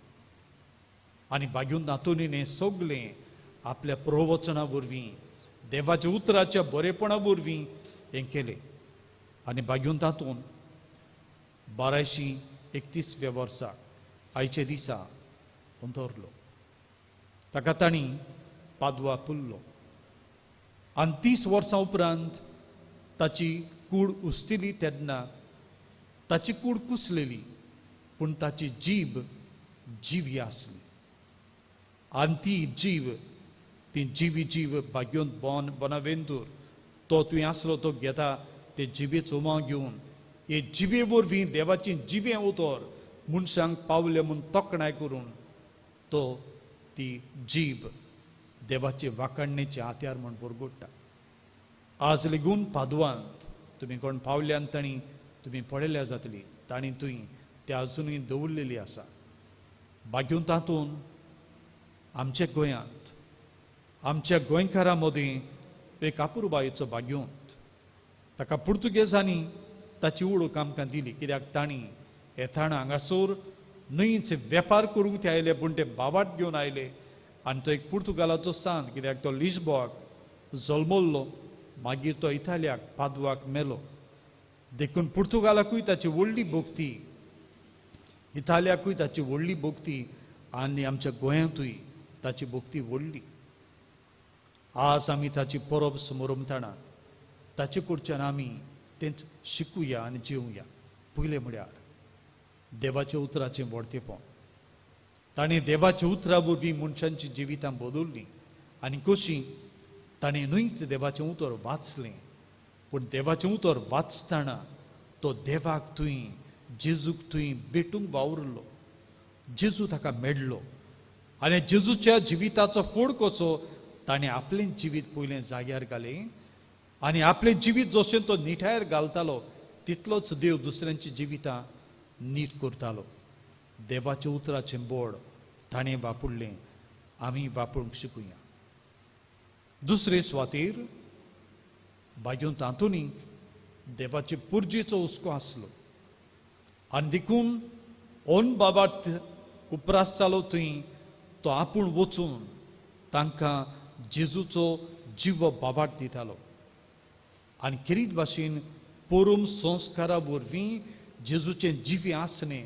आनी बागेवन तातून हें सगळें आपल्या प्रवचना वरवीं देवाच्या उतराच्या बरेपणा वरवीं हें केलें. आनी बागेवन तातून 1231 वर्सा आयचे दिसा अंतरलो. ताका तांणी पादवा पुरलो आनी 30 वर्सां उपरांत ताची कूड उस्तिली तेन्ना ताची कूड कुसलेली, पूण ताची जीब जिवी आसली. आनी ती जिवी जीव बागेवन बोनावेंतूर तो तुवें आसलो तो घेता ते जिबेचो उमाव घेवन हे जिबे वरवीं देवाची जिवें उतर मनशांक पावले म्हूण तोखणाय करून तो ती जीब देवाचे वाकाणणेचे हात्यार म्हूण बरगोडटा. आज लेगून पादवांत तुमी कोण पावल्यान तांणी तुमी पळयल्या जातली, तांणी थंय ते अजुनूय दवरलेली आसा. बागेवन तातून आमच्या गोंयांत आमच्या गोंयकारां मदीं एक आपुरबायेचो बागेवंत. ताका पुर्तुगेजांनी ताची वळख आमकां दिली, कित्याक तांणी येथाण हांगासर न्हंयचे वेपार करूंक ते आयले पूण ते बावार्थ घेवन आयले आनी तो एक पुर्तुगालाचो सांत कित्याक तो लिस्बोआक जल्मल्लो मागीर तो इतालियाक पादवाक मेलो देखून पुर्तुगालाकूय ताची व्हडली भोगती इतालियाकूय ताची व्हडली भोगती आनी आमच्या गोंयांतूय ताची भोगती व्हडली आज आमी ताची परब समोरमताना ताचे कडच्यान आमी तेंच शिकुया आनी जिवया पयलें म्हळ्यार देवाच्या उतराचें व्हडतेपण ताणें देवाच्या उतरा वरवीं मनशांची जिवितां बदललीं आनी कशीं ताणें न्हयच देवाचें उतर वाचलें पूण देवाचें उतर वाचतना तो देवाक थंय जेजूक थंय भेटूंक वावुरलो जेजू ताका मेळ्ळो आनी जेजूच्या जिविताचो फोड कसो ताणें आपलें जिवीत पयलें जाग्यार घालें आनी आपलें जिवीत जशें तो निठायर घालतालो तितलोच देव दुसऱ्यांची जिवितां नीट करतालो देवाच्या उतराचें बोड ताणें वापरलें आमी वापरूंक शिकुया दुसरे सुवातेर बागेंत तांतुनी देवाचे पुर्जेचो हुस्को आसलो आनी देखून ओन बाबार्थ उपरास जालो थंय तो आपूण वचून तांकां जेजूचो जिव बाबार्थ दितालो आनी खेरीत भाशेन पोरूम संस्कारा वरवीं जेजूचें जिवी आसणें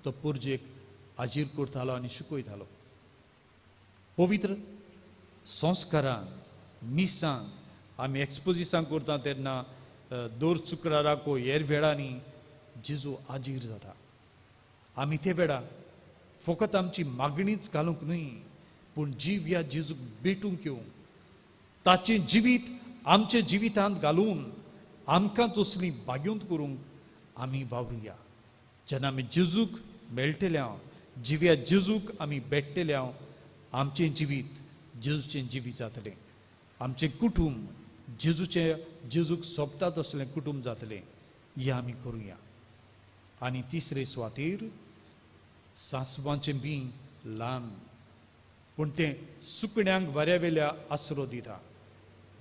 तो पुर्जेक हाजीर करतालो आनी शिकयतालो पवित्र संस्कारांत मिसांत आमी एक्सपोजिसां करता तेन्ना दर शुक्राराक हेर वेळांनी जेजू हाजीर जाता आमी ते वेळा फकत आमची मागणीच घालूंक न्हय पूण जीव ह्या जेजूक भेटूंक येवंक ताचें जिवीत आमच्या जिवितांत घालून आमकां तसली बाग्योंत करूंक आमी वावरुया जेन्ना आमी जेजूक मेळटल्या जिव्या जेजूक आमी भेटतल्या आमचें जिवीत जेजूचें जिवीत जातलें आमचें कुटूंब जेजूक सोबता तसलें कुटूंब जातलें हें आमी करुया आनी तिसरे सुवातेर सांसवांचें बी ल्हान पूण तें सुकण्यांक बऱ्या वेल्या आसरो दिता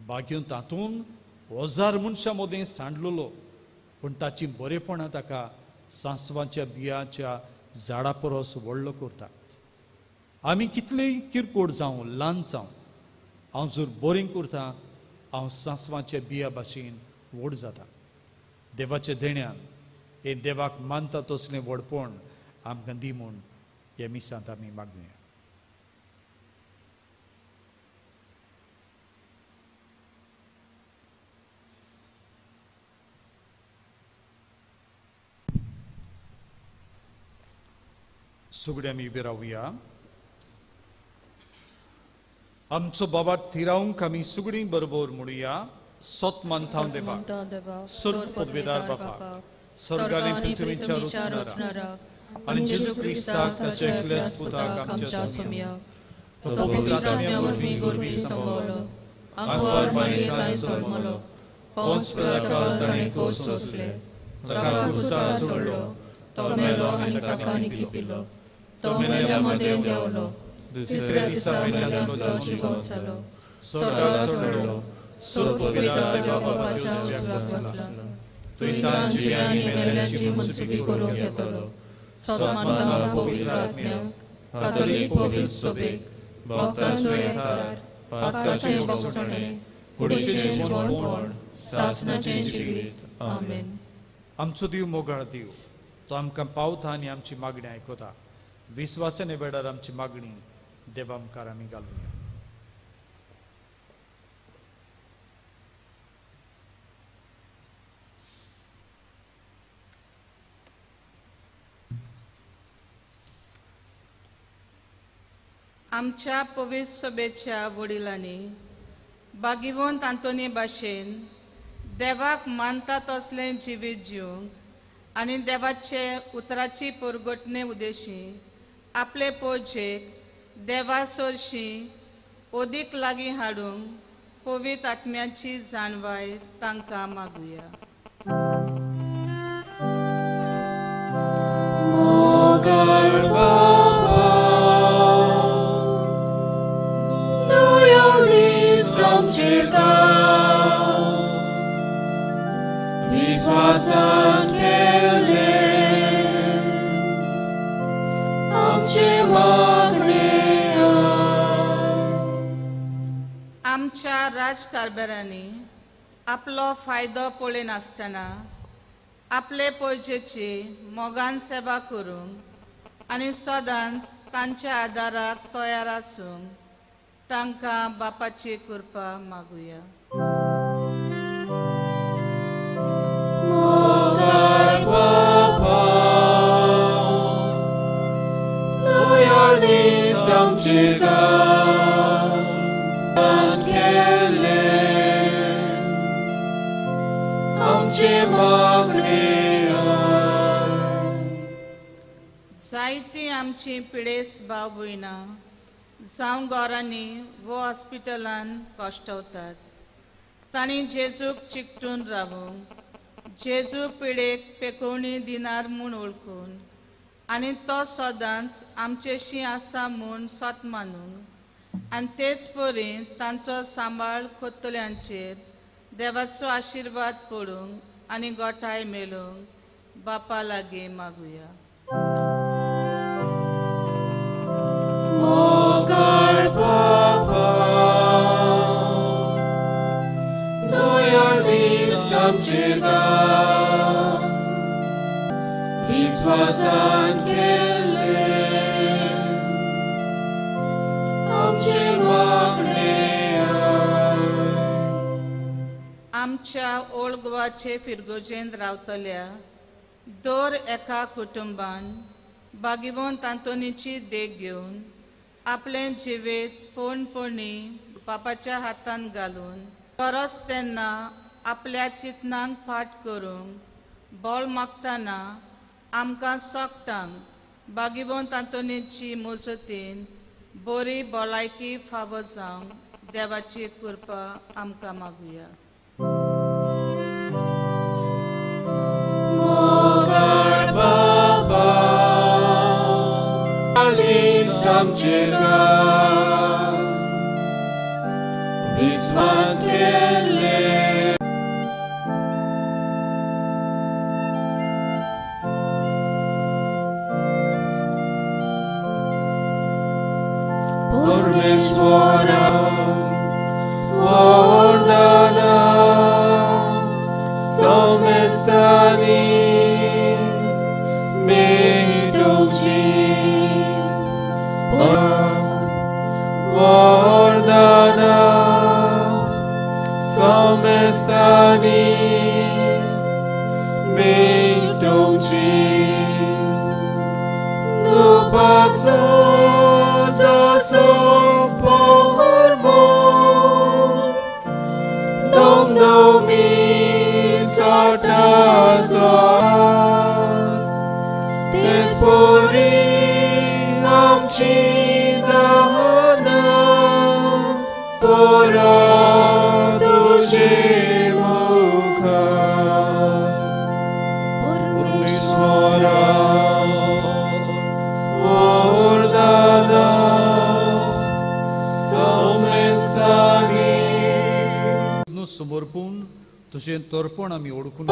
बागेंत तातूंत हजार मनशां मदें सांडलेलो पूण ताची बरेपणां ताका सांसवांच्या बियांच्या झाडा परस व्हडलो करतात आमी कितलेय किरकोळ जावं ल्हान जावं हांव जर बरें करतां हांव सांसवांच्या बिया भाशेन व्हड जाता देवाच्या देण्यान हे देवाक मानता तसलें व्हडपण आमकां दी म्हूण ह्या मिसांत आमी मागुया सगळे आमी उबे रावया आमचो बाबा थिरावंक आमी सगळीं बरोबर म्हणुया सोत मानतां देवा सर्व पदवेदार बापा स्वर्ग आनी पृथ्वीच्या रचणारा आनी जेजू क्रिस्ताक ताचे एकल्याच पुताक आमच्या सम्या तो पवित्र आत्म्या वरवीं गोरवी संभवलो आंगवार मारियेंतान जल्मलो पोंस पिलाताक ताणें कोस सोंसले ताका क्रुसार चडलो तो मेलो आनी ताका निखिपिलो तो मेल्यामध्ये देंवलो तिसऱ्या दिसा मेल्यातलो तो जिवंत जालो स्वर्गाक चडलो सर्व पवित्र देवा बापाच्या उजव्याक बसला थंय तां जियांनी मेल्यांची मनसुबी करूंक येतलो सन्मानता पवित्र आत्म्याक कातोलीक पवित्र सभेक भक्तांचो येतार पातकाचें बसणें कुडीचें जेवणपण सासणाचें जिवीत आमेन आमचो देव मोगाळ देव तो आमकां पावता आनी आमची मागणी आयकता विस्वासाने वेळार आमची मागणी देवा मुखार आमी घालुया आमच्या पवित्र सभेच्या वडिलांनी बागिवंत आंतोनी भाशेन देवाक मानता तसलें जिवीत जिवंक आनी देवाचे उतराची परगटणे उद्देशी आपले पोजेक देवा सरशी ओदीक लागीं हाडूंक पवित्र आत्म्याची जाणवाय तांकां मागुया विश्वासान केले आमच्या राजकारभारांनी आपलो फायदो पळय नासतना आपले पयजेची मोगान सेवा करूंक आनी सदांच तांच्या आदाराक तयार आसूंक तांकां बापाची कृपा मागुया. मोगाळ बापा, दयाळ दिस आमचेर केले, आमचे मागणे जायतीं आमची पिडेस्त भाव भयणां जावं घरांनी वो हॉस्पिटलान कश्टवतात. तांणी जेजूक चिकटून रावूंक, जेजू पिडेक पेकोवणी दिनार म्हूण ओळखून आनी तो सदांच आमचेशी आसा म्हूण सोत मानूंक आनी तेच परी तांचो सांबाळ कोत्तल्यांचेर देवाचो आशिर्वाद पडूंक आनी गोठाय मेळूंक बापा लागीं मागुया. मोगाळ बापा, दयाळ दिस आमचेर विस्वासान केले, आमचे मागणे आमच्या ओल्ड गोवाचे फिरगोजेंत रावतल्या दर एका कुटुंबान बागिवंत आंतोनीची देख घेवन आपले जिवेत पोणपोणी बापाच्या हातान घालून गरज तेन्ना आपल्या चिंतनांक फाट करूंक बोळ मागतना आमकां सोगटांक बागिवंत आंतोनीची मोजतीन बरी भलायकी फावो जावंक देवाची कृपा आमकां मागुया. मोगाळ बापा, दिस आमचेर विस्वास केले, परमेश्वरा वरदाना सौम्यस्थानी मेटोची वरदाना सौम्यस्थानी मेटोची दुपाचो जसो पोरमो दोमदोमी चाटासो तेच पोरी आमची दहना पोरा तुझे मुखा परमेश्वरा वरदाना सौम्यस्थानी समर्पून तुझें तर्पण आमी ओळखून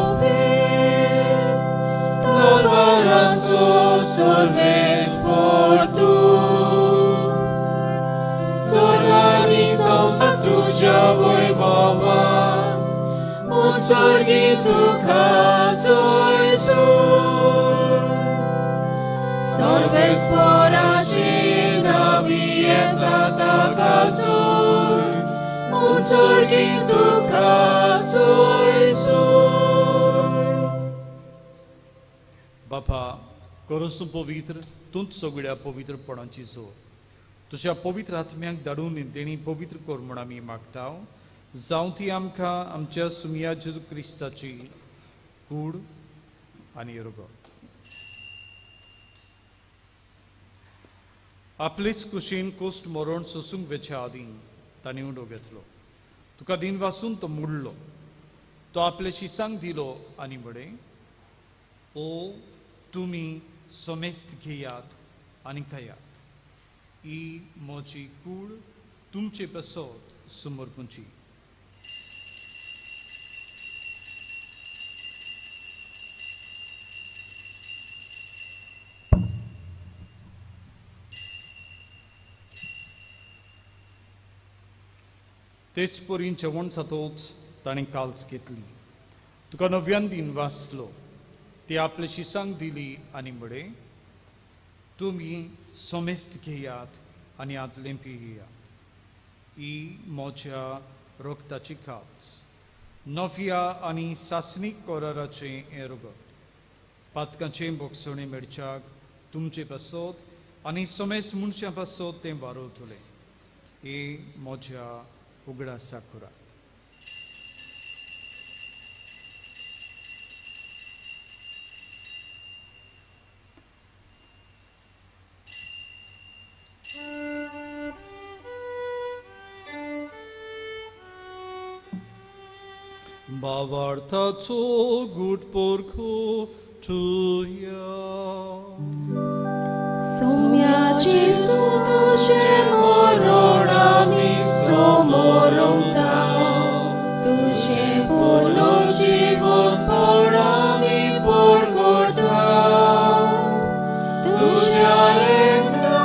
तलवाराचो सर्वेस portu Sorgani संसार तुझ्या वैभवान उत्सर्गी दुःखाचो येसून सर्वेस पोराची नावी येता ताकाचोय उत्सर्गी दुःखाचो येसून बापा करोसू पवित्र तूंच सगळ्या पवित्रपणाची जोर तुझ्या पवित्र आत्म्याक धाडून तेणी पवित्र कर म्हूण आमी मागताव जावं ती आमकां आमच्या सुमिया जेजू क्रिस्ताची कूड आनी रगत आपलेच कुशीन कोस्ट मरण सोसूंक वेच्या आदीं ताणें उडो घेतलो तुका दिन वाचून तो मुडलो तो आपल्या शिसांक दिलो आनी म्हळें ओ तुमी सोमेस्त घेयात आनी खायात ही मोची कूड तुमचे पसत समर्पूंची तेच परीन जेवण जातोच ताणें काल्स घेतली. तुका नव्यान दिन वाचलो ती आपल्या शिसांक दिली आनी म्हळे, तुमी सोमेस्त घेयात आनी आदलें पियेयात. ही म्हज्या रोगताची काल्स, नव्या आनी सासणीक कोराराचें हें रगत. पातकांचें बोगसणें मेळच्याक तुमचे पासत आनी सोमेस मनशां पासत तें वारोतलें. हे म्हज्या उगडा साकुरात. Bavartaco gut porco tuja. Somiaci sunt duše moronami somoronta, duše puno život porami porgota, duša emna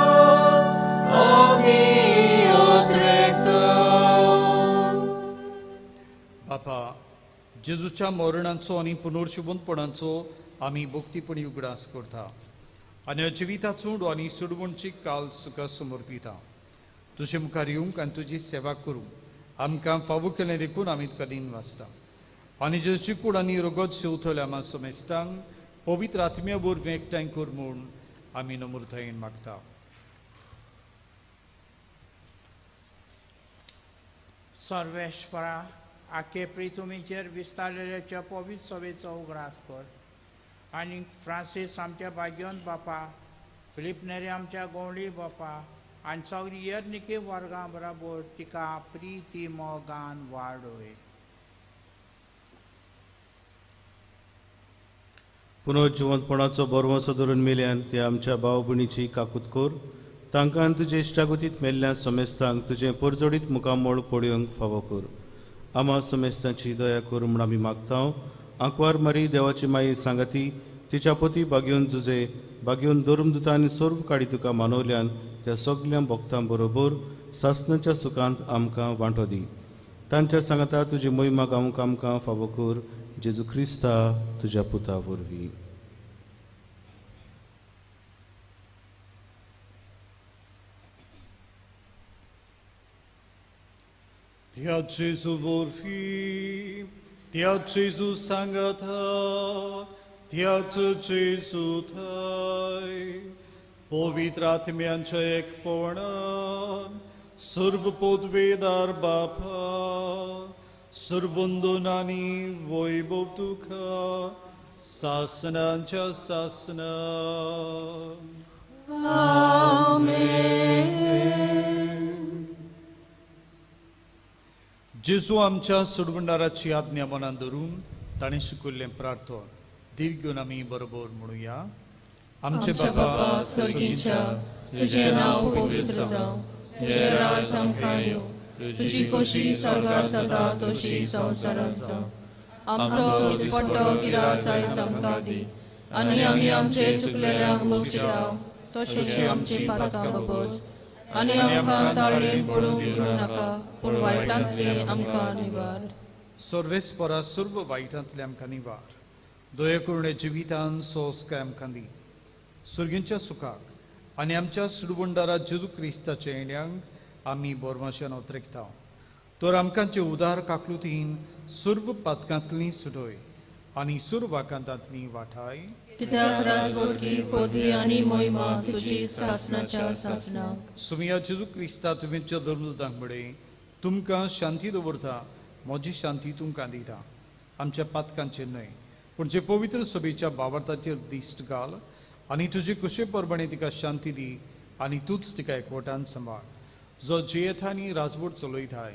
ami odrekta. बापा, जेजूच्या मरणाचो आनी पुनर्जीवनपणाचो आमी भक्तीपणी उगडास करता आनी जिविताचो आनी सुडवणची काल तुका समर्पिता. तुजे मुखार येवंक आनी तुजी सेवा करूंक आमकां फावो केलें देखून आमी तुका दिन वाचता. आनी जेजूची कूड आनी रगत शेवतले आमा सोमेस्तांक पवित्र आत्म्या वरवीं एकठांय कर म्हूण आमी नम्रतायेन मागता. सर्वेश्वरा, आखे प्रितुमीचेर विस्तारलेल्या पवित्र सभेचो उगडास कर आनी फ्रांसीस आमच्या भाग्यवंत बापा, फिलीप नेरे आमच्या गवळी बापा आनी सगळी येर्निके वर्गां बरोबर तिका प्रिती मोगान वाडोय. पुनर्जिवंतपणाचो बोरवोसो धरून मेल्यान ते आमच्या भाव भयणीची काकूत कर. तांकां तुजे इश्टागतीत मेल्ल्या समेस्तांक तुजें परजोडीत मुखामोळ पळोवंक फावो कर. आमा समेस्तांची दया कर म्हूण आमी मागता. आंकवार मारी देवाची माई सांगाती तिच्या पती भाग्योन जुजे भाग्योन धर्मदुता आनी सर्व काडी तुका मानवल्यान त्या सगळ्या भक्तां बरोबर सासणाच्या सुखांत आमकां वांटो दी. तांच्या सांगाता तुजी महिमा गावंक आमकां फावो कर. जेजू क्रिस्ता तुज्या पुता वरवीं. Tia Jesu vorfi, Tia Jesu sangata, Tia Jesu thai, Povitra Atmiancha ekpona, Surv podvedar bapa, Survundunani voibov tukha, Sasnancha sasna. जेजू आमच्या सुडवंडाराची आज्ञा मनात धरून ताणें शिकयल्लें प्रार्थना दीर्घ घेवन आमी बरोबर म्हणुया. आमचे बाबा स्वर्गीच्या, तुझें नांव पवित्र जावं, तुजें राज आमकां येवं, तुजी खोशी स्वर्गांत जाता तशी संवसारांत जावं. आमचो दिसपट्टो गिराय आयज आमकां दी आनी आमी आमचे चुकलेल्यांक बक्षियाव तशें आमची पातकां बबस आनी आमकां ताळणेन पडूंक दिवं नाका, पूण वायटांतले आमकां निवार. सर्वेस्परा सर्व वायटांतले आमकां निवार. दया करून जिवितान सोस काय आमकां दी. सुर्गींच्या सुखाक आनी आमच्या सुडवंडारा जेजू क्रिस्ताच्या येण्याक आमी बोरवाशान ओतरेकता. तर आमकांचे उदार काकलुतीन सर्व पातकांतली सुटोय आनी सर्व वाकांतांतली वाठाय. कित्याक राजवटकी पदवी आनी महिमा तुजी सासणाच्या सासणाक. सुमिया जेजू क्रिस्ता तुवेंच्या धर्मदूतांक म्हळे, तुमकां शांती दवरता, म्हजी शांती तुमकां दिता. आमच्या पातकांचेर न्हय पूण जे पवित्र सभेच्या भावार्थाचेर दिश्ट घाल आनी तुजे कुशे परबणे तिका शांती दी आनी तूंच तिका एकवटान सांबाळ. जो जेयेथानी राजवट चलयताय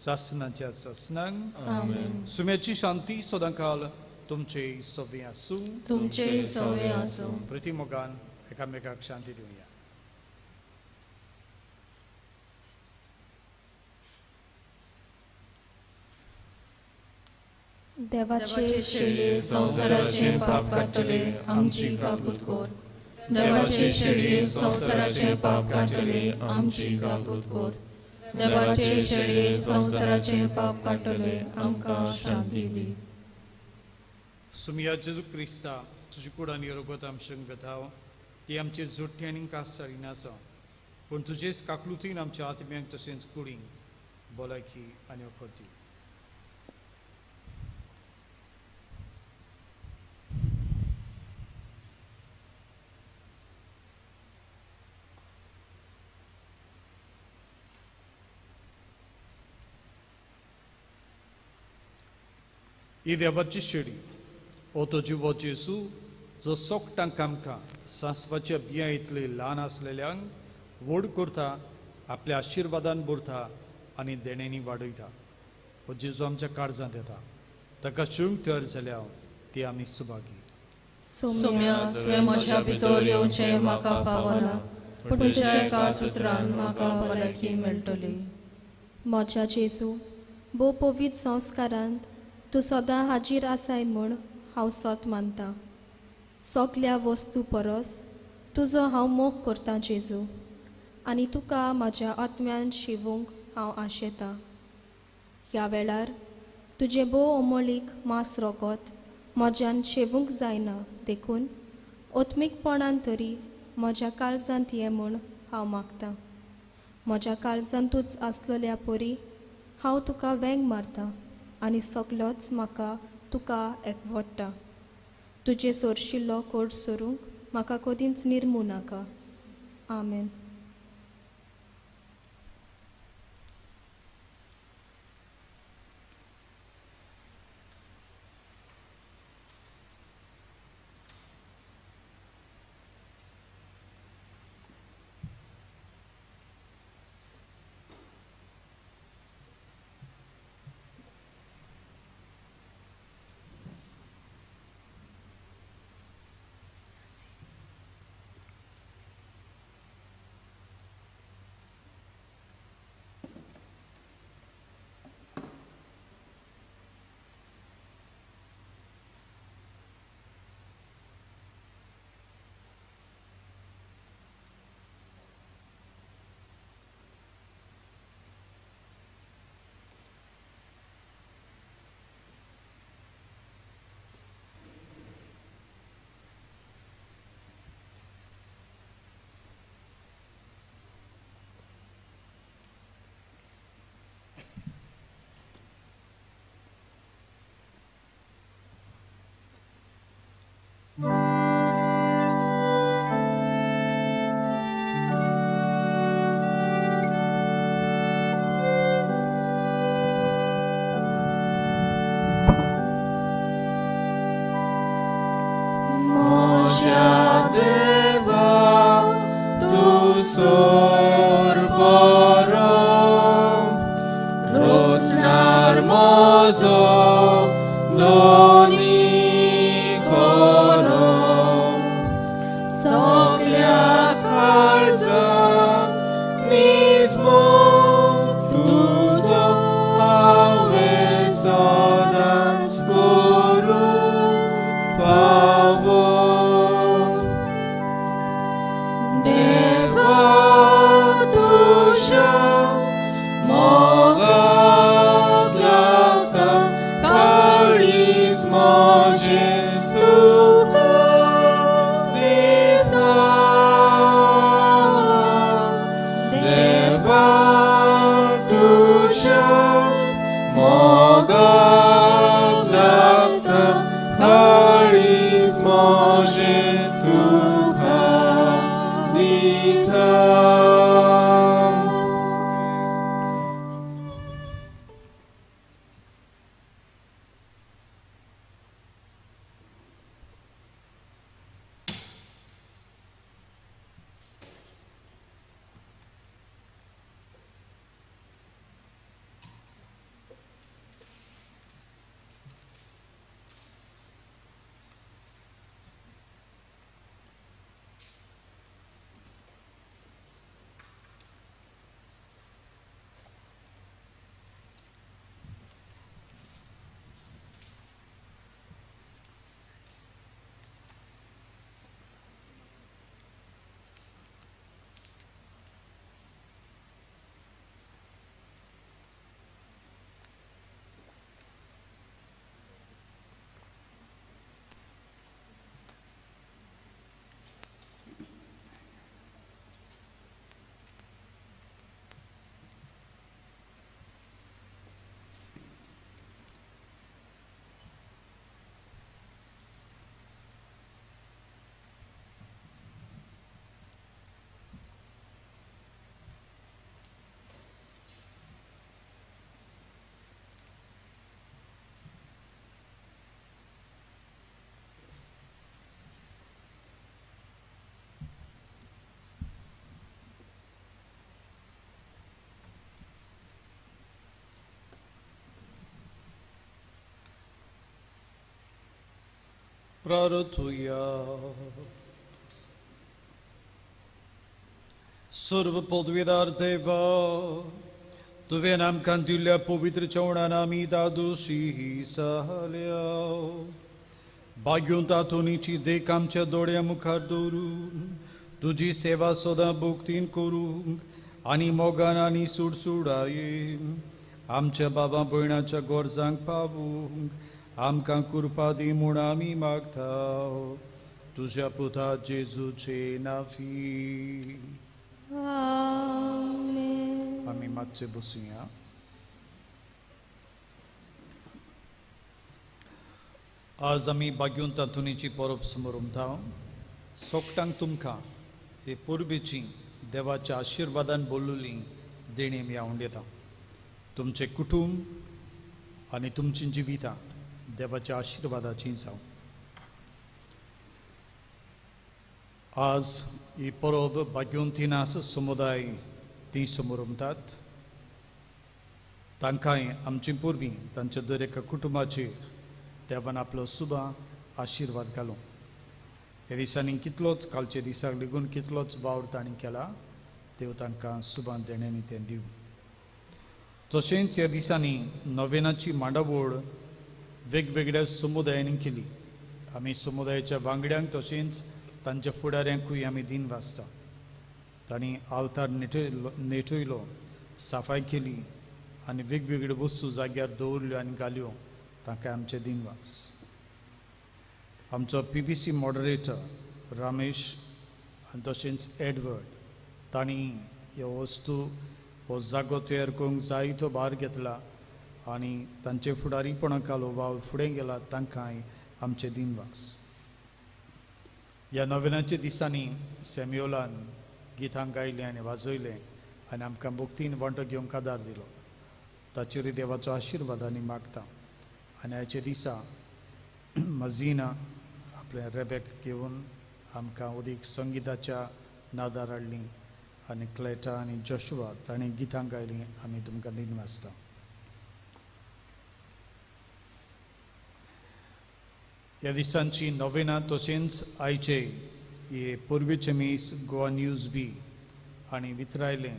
सासणाच्या सासणांक. सुम्याची शांती सदांकाल तुमचे सवे आसूं. तुमचे सवे आसूं. प्रतिमोगान एकामेकाक शांती दिवया. देवाचे शेळये संसाराचे पाप काडटले आमची काकूत कर. देवाचे शेळये संसाराचे पाप काडटले आमची काकूत कर. देवाचे शेळये संवसाराचे पाप काटले आमकां शांती दी. सुमिया जेजू क्रिस्ता तुजी कुडांनी रगत आमच्यान गताव ती आमचेर जोडटी आनी कासारी नासा पूण तुजेच काकलुतीन आमच्या आत्म्यांक तशेंच कुडींक भलायकी आनी वखद दी. ही देवाची शेळी ओतो जिवो जेजू जो सोगटांक आमकां सांसवाच्या बियां इतले ल्हान आसलेल्यांक व्हड करता, आपल्या आशिर्वादान भरता आनी देण्यांनी वाडयता. हो जेजू आमच्या काळजांत येता, ताका शिवंक तयार जाल्या ती आमी सुभागी. सोम्या तुवें म्हज्या भितर येवचें म्हाका पावना, पूण तुज्या एका सुत्रान म्हाका भलायकी मेळटली. म्हज्या जेजू भोव पवित्र संस्कारांत तूं सदां हाजीर आसाय म्हूण हांव सत मानतां. सगल्या वस्तू परस तुजो हांव मोग करतां जेजू, आनी तुका म्हज्या आत्म्यान शिवूंक हांव आशेतां. ह्या वेळार तुजें भोव अमोलीक मांस रगत म्हज्यान शेवूंक जायना देखून ओत्मीकपणान तरी म्हज्या काळजांत ये म्हूण हांव मागतां. म्हज्या काळजांत तूंच आसलेल्या परी हांव तुका वेंग मारतां आनी सगलोच म्हाका तुका एकवडटा. तुजे सोरशिल्लो कोड सोरूंक म्हाका कदींच निर्मू नाका. आमेन. प्रार्थूया. सर्व पदवीदार देवा, तुवें आमकां दिल्ल्या पवित्र जेवणान आमी दादोशी सहल्या. भाग्यूं तातुनीची देख आमच्या दोळ्या मुखार दवरून तुजी सेवा सदां भोगतीन करूंक आनी मोगान आनी सुडसुडायेन आमच्या बाबा भयणाच्या गोरजांक पावूंक आमकां कृपा दी म्हूण आमी मागता. तुज्या पुता जेजूचे नांवी. आमेन. आमी मातशे बसुया. आज आमी भाग्यूं तातुनीची परब समारंभता. सोगटांक तुमकां हे पोरबेची देवाच्या आशिर्वादान बोललेली देणी आमी हांव दिता. तुमचे कुटुंब आनी तुमची जिवितां देवाच्या आशिर्वादाची जावं. आज ही परब भाग्योंतिनास समुदाय ती समारंभतात. तांकांय आमचे पोरबी तांच्या दर एका कुटुंबाचेर देवान आपलो सुबा आशिर्वाद घालूं. ह्या दिसांनी कितलोच कालच्या दिसाक लेगून कितलोच वावर तांणी केला. देव तांकां सुबान देण्यानी तें दिवं. तशेंच ह्या दिसांनी नोवेनाची मांडावळ वेगवेगळ्या समुदायांनी केली. आमी समुदायाच्या वांगड्यांक तशेंच तांच्या फुडाऱ्यांकूय आमी दिन वाचता. तांणी आल्तार नेटयलो, साफाय केली आनी वेगवेगळ्यो वस्तू जाग्यार दवरल्यो आनी घाल्यो. तांकां आमचे दिनवास. आमचो PBC मॉडरेटर रमेश आनी तशेंच एडवर्ड तांणी ह्यो वस्तू हो जागो तयार करूंक जाय तो भार घेतला आनी तांचे फुडारीपणाकालो वावर फुडें गेला. तांकांय आमचे दिनवास. ह्या नोवेनाच्या दिसांनी सॅम्युएलान गितां गायलें आनी वाजयलें आनी आमकां भक्तीन वांटो घेवंक आदार दिलो. ताचेरूय देवाचो आशिर्वाद आनी मागता. आनी ह्याच्या दिसा मजीना आपले रेबेक घेवन आमकां उदीक संगीताच्या नादार हाडलीं आनी क्लेटा आनी जोशुआ ताणें गितां गायलीं. आमी तुमकां दिन वाचता. ह्या दिसांची नोवेना तशेंच आयचे हे पोरबेचे मीस गोवा न्यूज बी आनी वितरायलें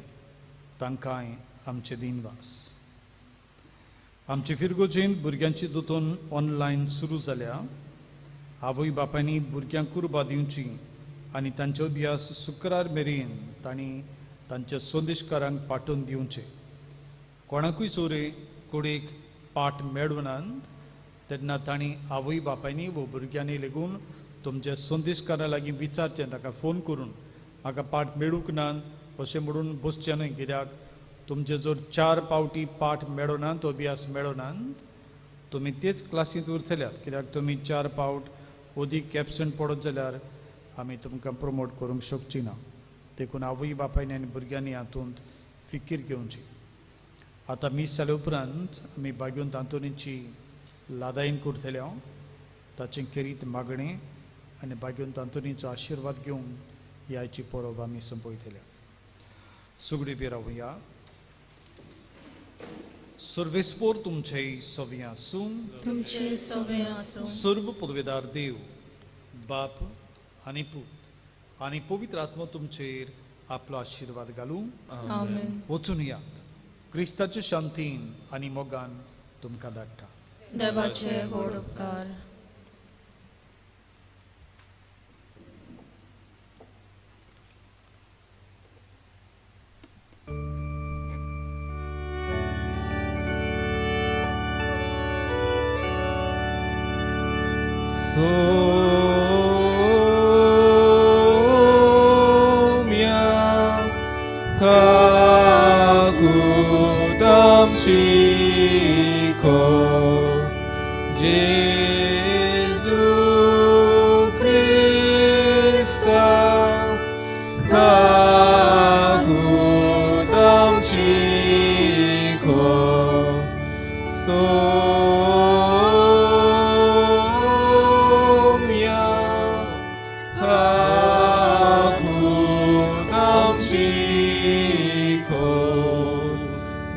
तांकांय आमचे दिनवास. आमचे फिरगोजेन भुरग्यांची दोतोन ऑनलायन सुरू जाल्या. आवय बापायनी भुरग्यांक कुर्बा दिवची आनी तांचे अभ्यास शुक्रार मेरेन तांणी तांच्या संदेशकारांक पाठोवन दिवचे. कोणाकूय चोरे कुडीक पाठ मेळनात तेन्ना तांणी आवय बापायनी वो भुरग्यांनी लेगून तुमच्या संदेशकारा लागीं विचारचें. ताका फोन करून म्हाका पाठ मेळूंक ना अशें म्हणून बसचें न्हय. कित्याक तुमचे जर 4 पावटी पाठ मेळना तो अभ्यास मेळना तुमी तेच क्लासींत उरतल्यात. कित्याक तुमी 4 पावट अदीक एबसंट पडत जाल्यार आमी तुमकां प्रमोट करूंक शकची ना. देखून आवय बापायनी आनी भुरग्यांनी हातूंत फिकीर घेवची. आतां मीस जाल्या उपरांत आमी भाग्योन तांतुनीची लादायन करतल्या. ताचें खेरीत मागणें आनी भाग्योन तांतुनीचो आशिर्वाद घेवन ही आयची परब आमी संपयतल्या. सुगडी बी रावया. सर्वेस्पोर तुमचे सव्य आसूं. तुमचे सव्य आसूं. सर्व पदवेदार देव बाप आनी पूत आनी पवित्र आत्मा तुमचेर आपलो आशिर्वाद घालूं. आमेन. वचून यात. क्रिस्ताच्या शांतीन आनी मोगान तुमकां धाडटा. देवाचे व्हड उपकार. Somia kagudam shiko Jesu Christa kagudam shiko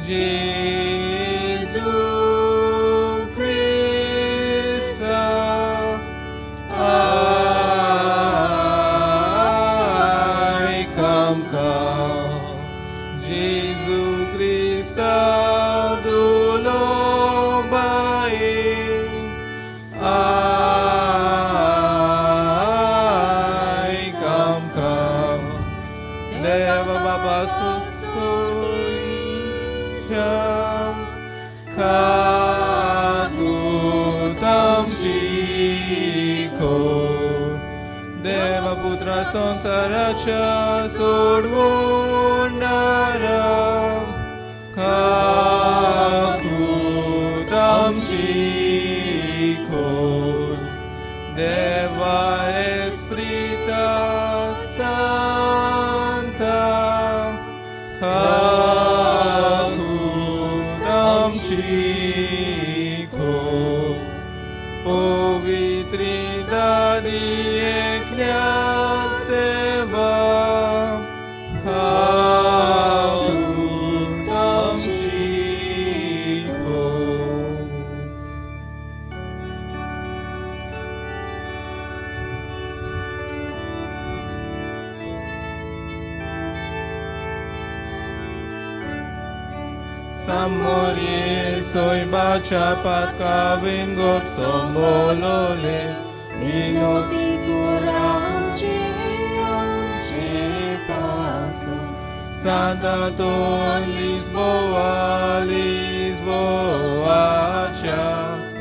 Jesus सोयीच्या काकुतम शिखो देवपुत्र संसाराच्या सोडवणारा काकुतम शिखो Deva Esprita Santa Kakutam Chico Povitridadi Ekliasteva Kakutam Chico Samorie soy bachapat kavin got sombolole Vinoti kuramche amche paso Santa ton Lisboa Lisboa cha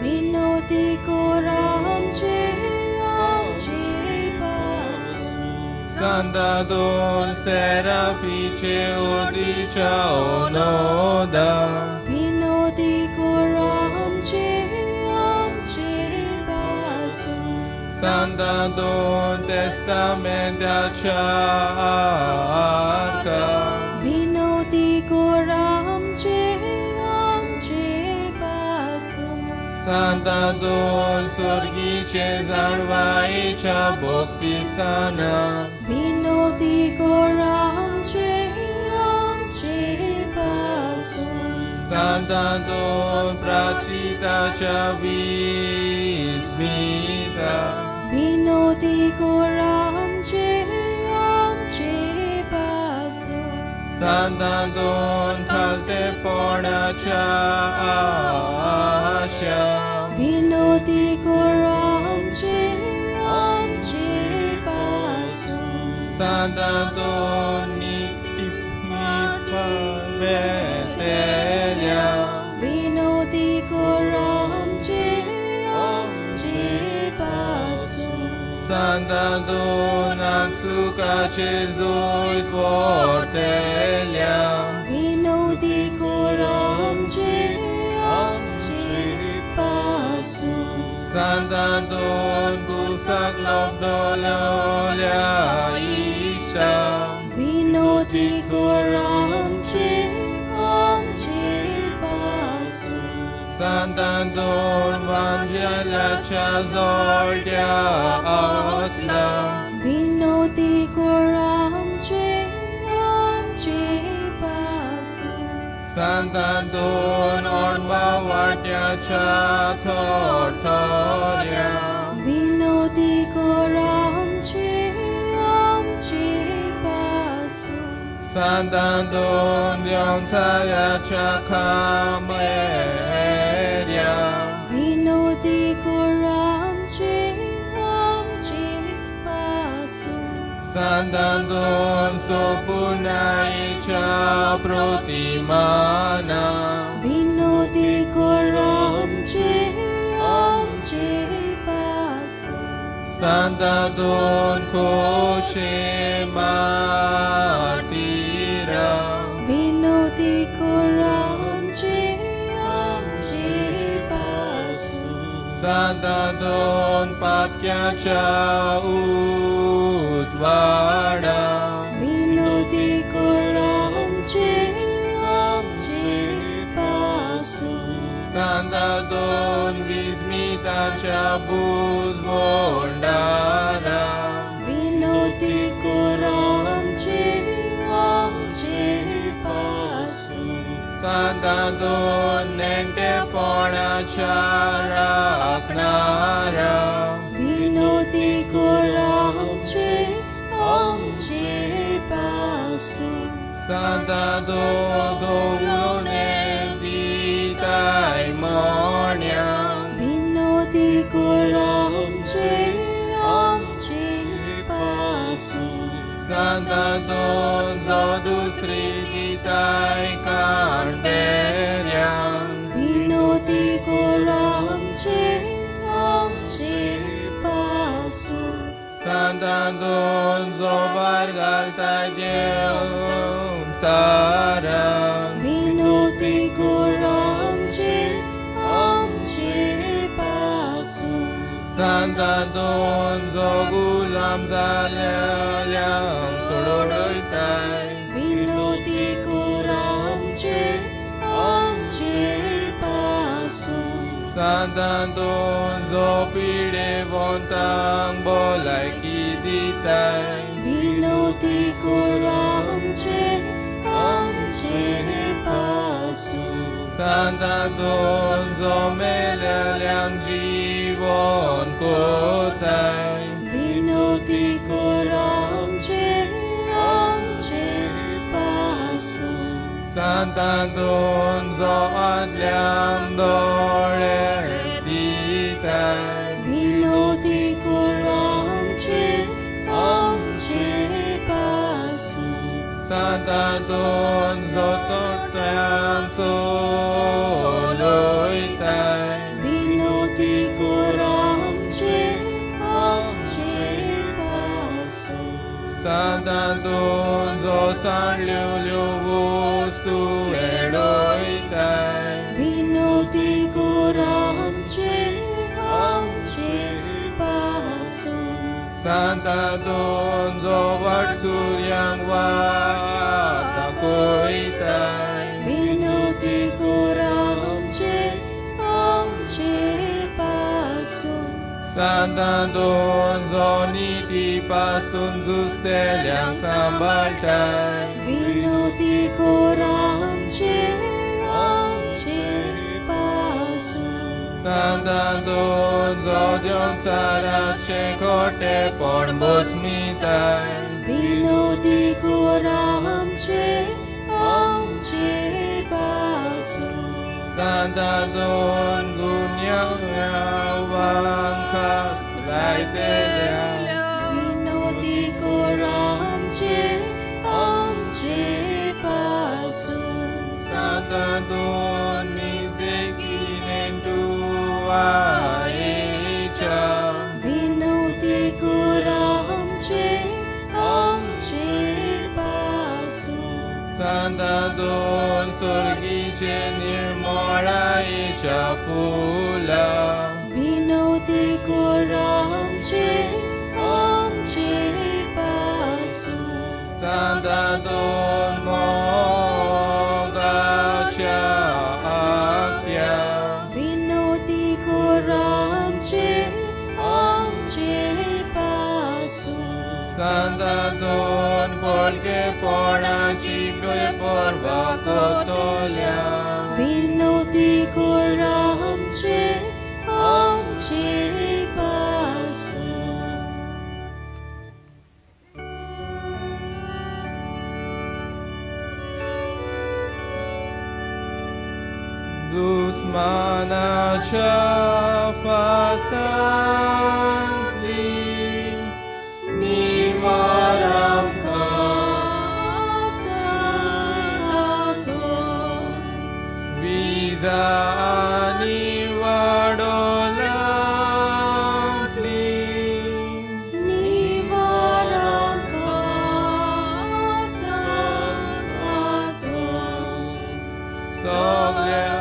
Vinoti kuramche amche paso Santa don Serafice Ordicia onoda Vinoti kuramche amche paso Santa don Testamenta charca Vinoti kuramche amche paso Santa don Sorgice Zarvaicia Bhaktisana Vinoti kuramche amche paso Santa don Pracita Chavismita Vinoti kuramche amche paso Santa don Kalte Pona Chasha Vinoti kuramche amche paso Santa don Nitipa Vetelia Vinoti kuramche amche paso Santa don Atsuka Chezoid Vortelia Vinoti kuramche amche paso Santa don Gusak Lobdololia Isha Vinoti kuramche amche paso Santa don Vangela Chazoldia Osla Vinoti kuramche amche paso Santa don Orma Vartya Chatortoria Vinoti kuramche amche paso Santa don Yonsaya Chakameria Vinoti kuramche amche paso Santa don Sopunai Chaprotimana Vinoti kuramche amche paso Santa don Koshe Martira Vinoti kuramche amche paso Santa don Patya Chausvada Vinoti kuramche amche paso Santa don Vismita Chabuzvondara Vinoti kuramche amche paso Santa don Nente Pona Charaknara Vinoti kuramche amche paso Santa Dovune Vitai Monia Vinoti kuramche amche paso Santaton zo dusri ditai kanberiam विनोदी गोरामचे आमचे पासून Santaton zo bargaltai deum saram विनोदी गोरामचे आमचे पासून Santaton zo gulam zaleliam sodoitai विनोदी गोरामचे आमचे पासून Santaton zo pide vontang bolai kiditai विनोदी गोरामचे आमचे पासून Santaton zo meleliam jivon kotai विनोदी गोरामचे आमचे पासून Santaton zo adliam doretitai विनोदी गोरामचे आमचे पासून Santaton zo tortam soloitai विनोदी गोरामचे आमचे पासून Santaton zo sanliu vostu edoitai विनोदी गोरामचे आमचे पासून Santaton zo vatsuryang vatakoitai विनोदी गोरामचे आमचे पासून Santaton zo niti pasun zusteliam sambaltai विनोदी गोरामचे आमचे पासून Santaton zo diom sarace corte porn bosmitai विनोदी गोरामचे आमचे पासून Santaton gunyang avangkas laiteam विनोदी गोरामचे आमचे पासून Santaton nisdekinen tuaicham विनोदी गोरामचे आमचे पासून Santaton sorgice nirmolaicha fula विनोदी गोरामचे आमचे पासून Santaton mogacha akyam विनोदी गोरामचे आमचे पासून Santaton porque poraci pe porva cotolia विनोदी गोरामचे आमचे पासून Dusmanacha fasantli nivaram Viza nivadolatli Soglea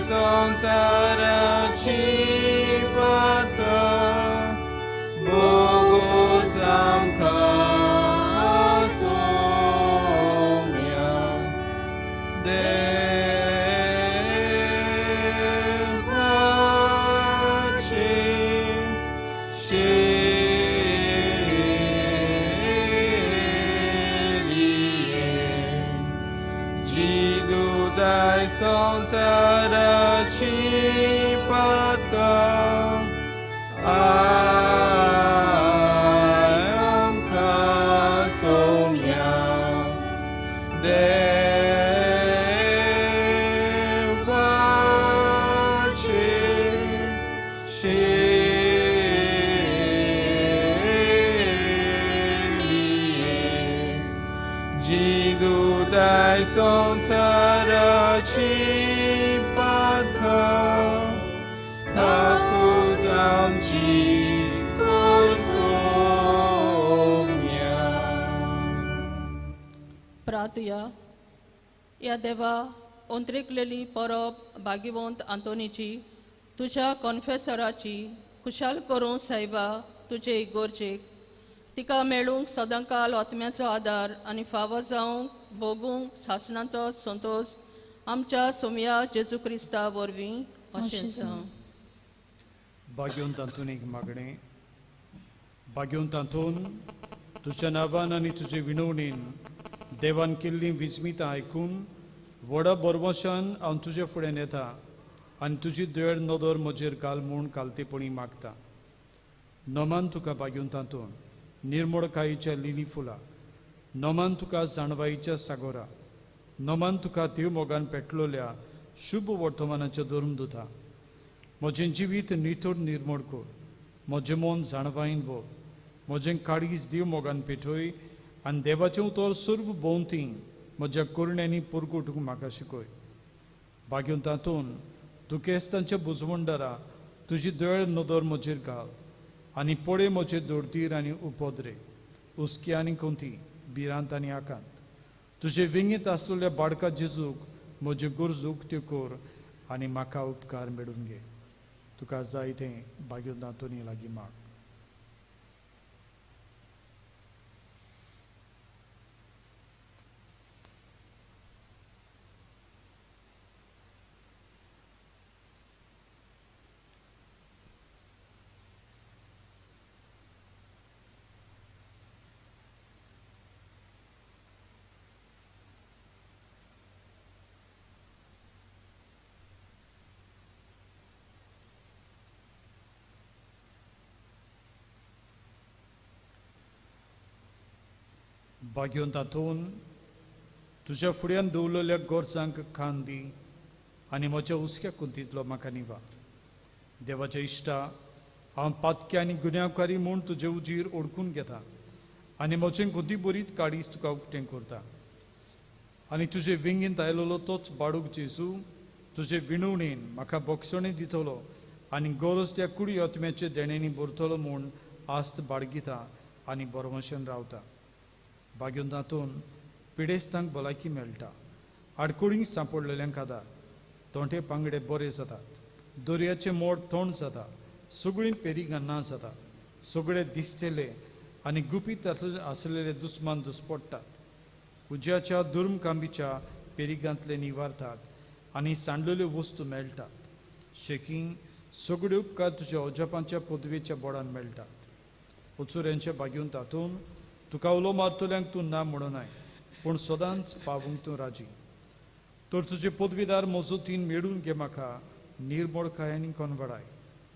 संसाराची पातक बोगोस आमकां सोम्या देवाची Dai संसाराची पातक आमकां सोम्या देवाची Dai संसाराची पातक ताकूत आमची कोसोम्या. प्रार्थया या देवा अंतरिकलेली परब भाग्यवंत आंतोनीची तुझ्या कॉन्फेसराची खुशाल करूं सायबा तुजे इगोर्जेक तिका मेळूंक सदांकाल आत्म्याचो आदार आनी फावो जावंक भोगूंक सासणाचो संतोश आमच्या सोम्या जेजू क्रिस्ता वरवीं अशें जावं. भाग्यवंत आंतोनीक मागणें. भाग्यवंत आंतोन तुज्या नांवान आनी तुजे विणवणेन देवान केल्लीं विस्मितां आयकून व्हडा बरवशान हांव तुजे फुड्यान येता आनी तुजी देड नदर म्हजेर घाल म्हूण कालतेपणी मागता. नोमान तुका भाग्यवंत आंतोन निर्मळकायेच्या लिली फुलां, नोमान तुका जाणवाईच्या सागोरा, नोमान तुका देव मोगान पेटलोल्या शुभ वर्तमानाच्या धरून दोता. म्हजें जिवीत नितोड निर्मळ कर, म्हजें मन जाणवाईन भर, म्हजें काळीज देव मोगान पेटय आनी देवाचें उतर सर्व भोंवती म्हज्या कुरण्यांनी पुरगुटूंक म्हाका शिकय. भाग्यवंत आंतोन तूं केस्तांच्या बुजवंडारा तुजी देळ नदर म्हजेर घाल आनी पळय म्हजे दोडतीर आनी उपोद्रे, उस्की आनी कोंती, भिरांत आनी आकांत. तुजे विंगीत आसलेल्या बाळका जेजूक म्हज्यो गरजो उक्त्यो कर आनी म्हाका उपकार मेळून घे. तुका जाय तें भाग्यवंत आंतोनी लागीं माग. भाग्यवंत आंतोन तुज्या फुड्यान दवरलेल्या गोरजांक खाण दी आनी म्हज्या उस्क्या कुंतींतलो म्हाका निवार. देवाच्या इश्टा, हांव पातकी आनी गुन्यांवकारी म्हूण तुजे उजीर ओळखून घेता आनी म्हजें गुदी बरीत काडीस तुका उक्तें करता. आनी तुजे विंगींत आयलोलो तोच बाळूक जेजू तुजे विणवणेन म्हाका बोगसणें दितलो आनी गरज त्या कुडी आत्म्याचे देण्यांनी भरतलो म्हूण आस्त बाळगिता आनी बरवशेन रावता. भाग्यवंत आंतोन पिडेस्तांक भलायकी मेळटा, आडकुळींक सांपडलेल्यांक आदार, तोंटे पांगडे बरे जातात, दर्याचें मोड थंड जाता, सगळीं पेरीगान्नां जाता, सगळे दिसतेले आनी गुपीत आसलेले दुस्मान दुस्पडटात. उज्याच्या दुर्म कांबीच्या पेरीगांतले निवारतात आनी सांडलेल्यो वस्तू मेळटात. शेकी सगळे उपकार तुज्या अजापांच्या पदवेच्या बोडान मेळटात. उचुऱ्यांच्या भाग्यवंत आंतोन तुका उलो मारतल्यांक तूं ना म्हणनाय, पूण सदांच पावूंक तूं राजी. तर तुजे पदवीदार मजतीन मेळून घे म्हाका निर्मळकाय आनी कोनवडाय,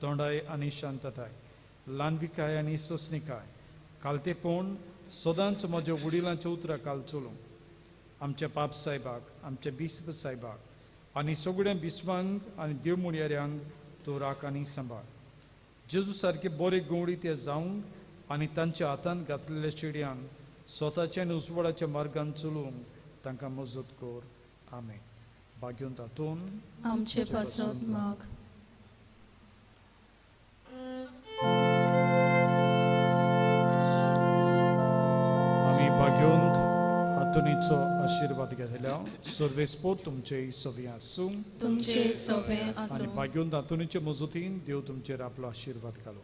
तोंडाय आनी शांतताय, ल्हानविकाय आनी सोंसणीकाय, कालतेपण सदांच म्हज्या वडिलांच्या उतरां काल चलूंक. आमच्या पाप सायबाक, आमच्या बिस्प सायबाक आनी सगळ्या बिस्वांक आनी देव मुणयाऱ्यांक तूं राख आनी सांबाळ. जेजू सारके बरे गवळी ते जावंक आनी तांच्या हातांत घातलेल्या चेड्यांक स्वताच्या आनी उजवाडाच्या मार्गान चलूंक तांकां मजत कर. आमेन. भाग्यवंत आंतोन आमचे पासत माग. आमी भाग्यवंत नातुनीचो आशीर्वाद घेतल्या सर्वेस्पोत तुमचे सवी आसूं तुमचे सवे आनी आसूं भाग्योन नातुनीचे मजतीन देव तुमचेर आपलो आशीर्वाद घालो.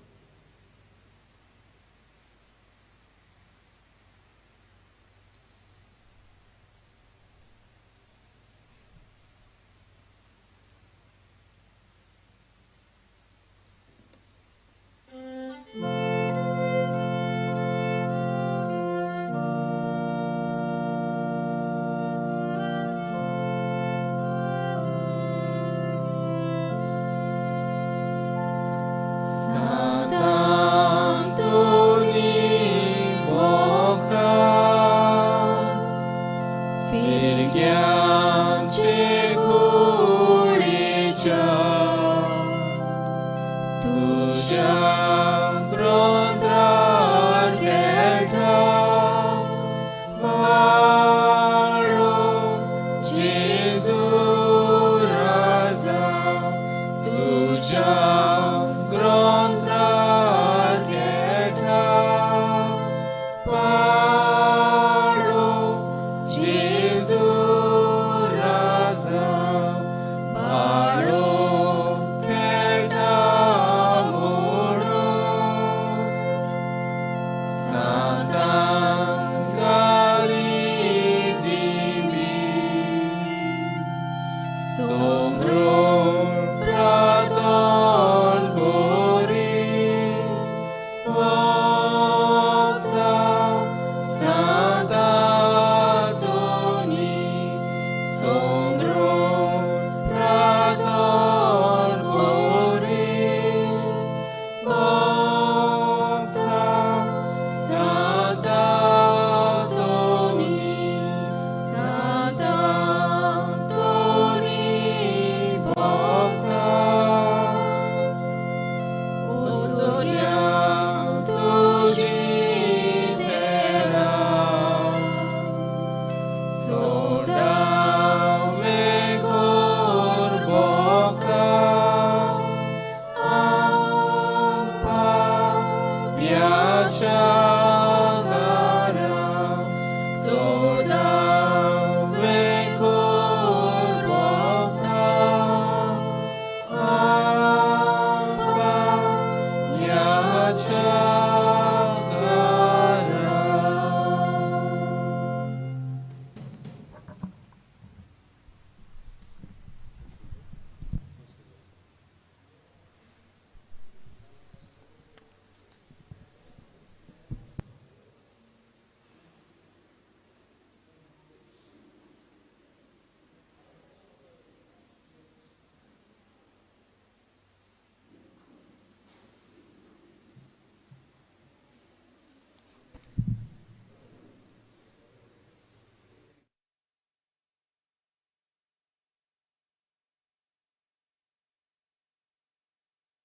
soda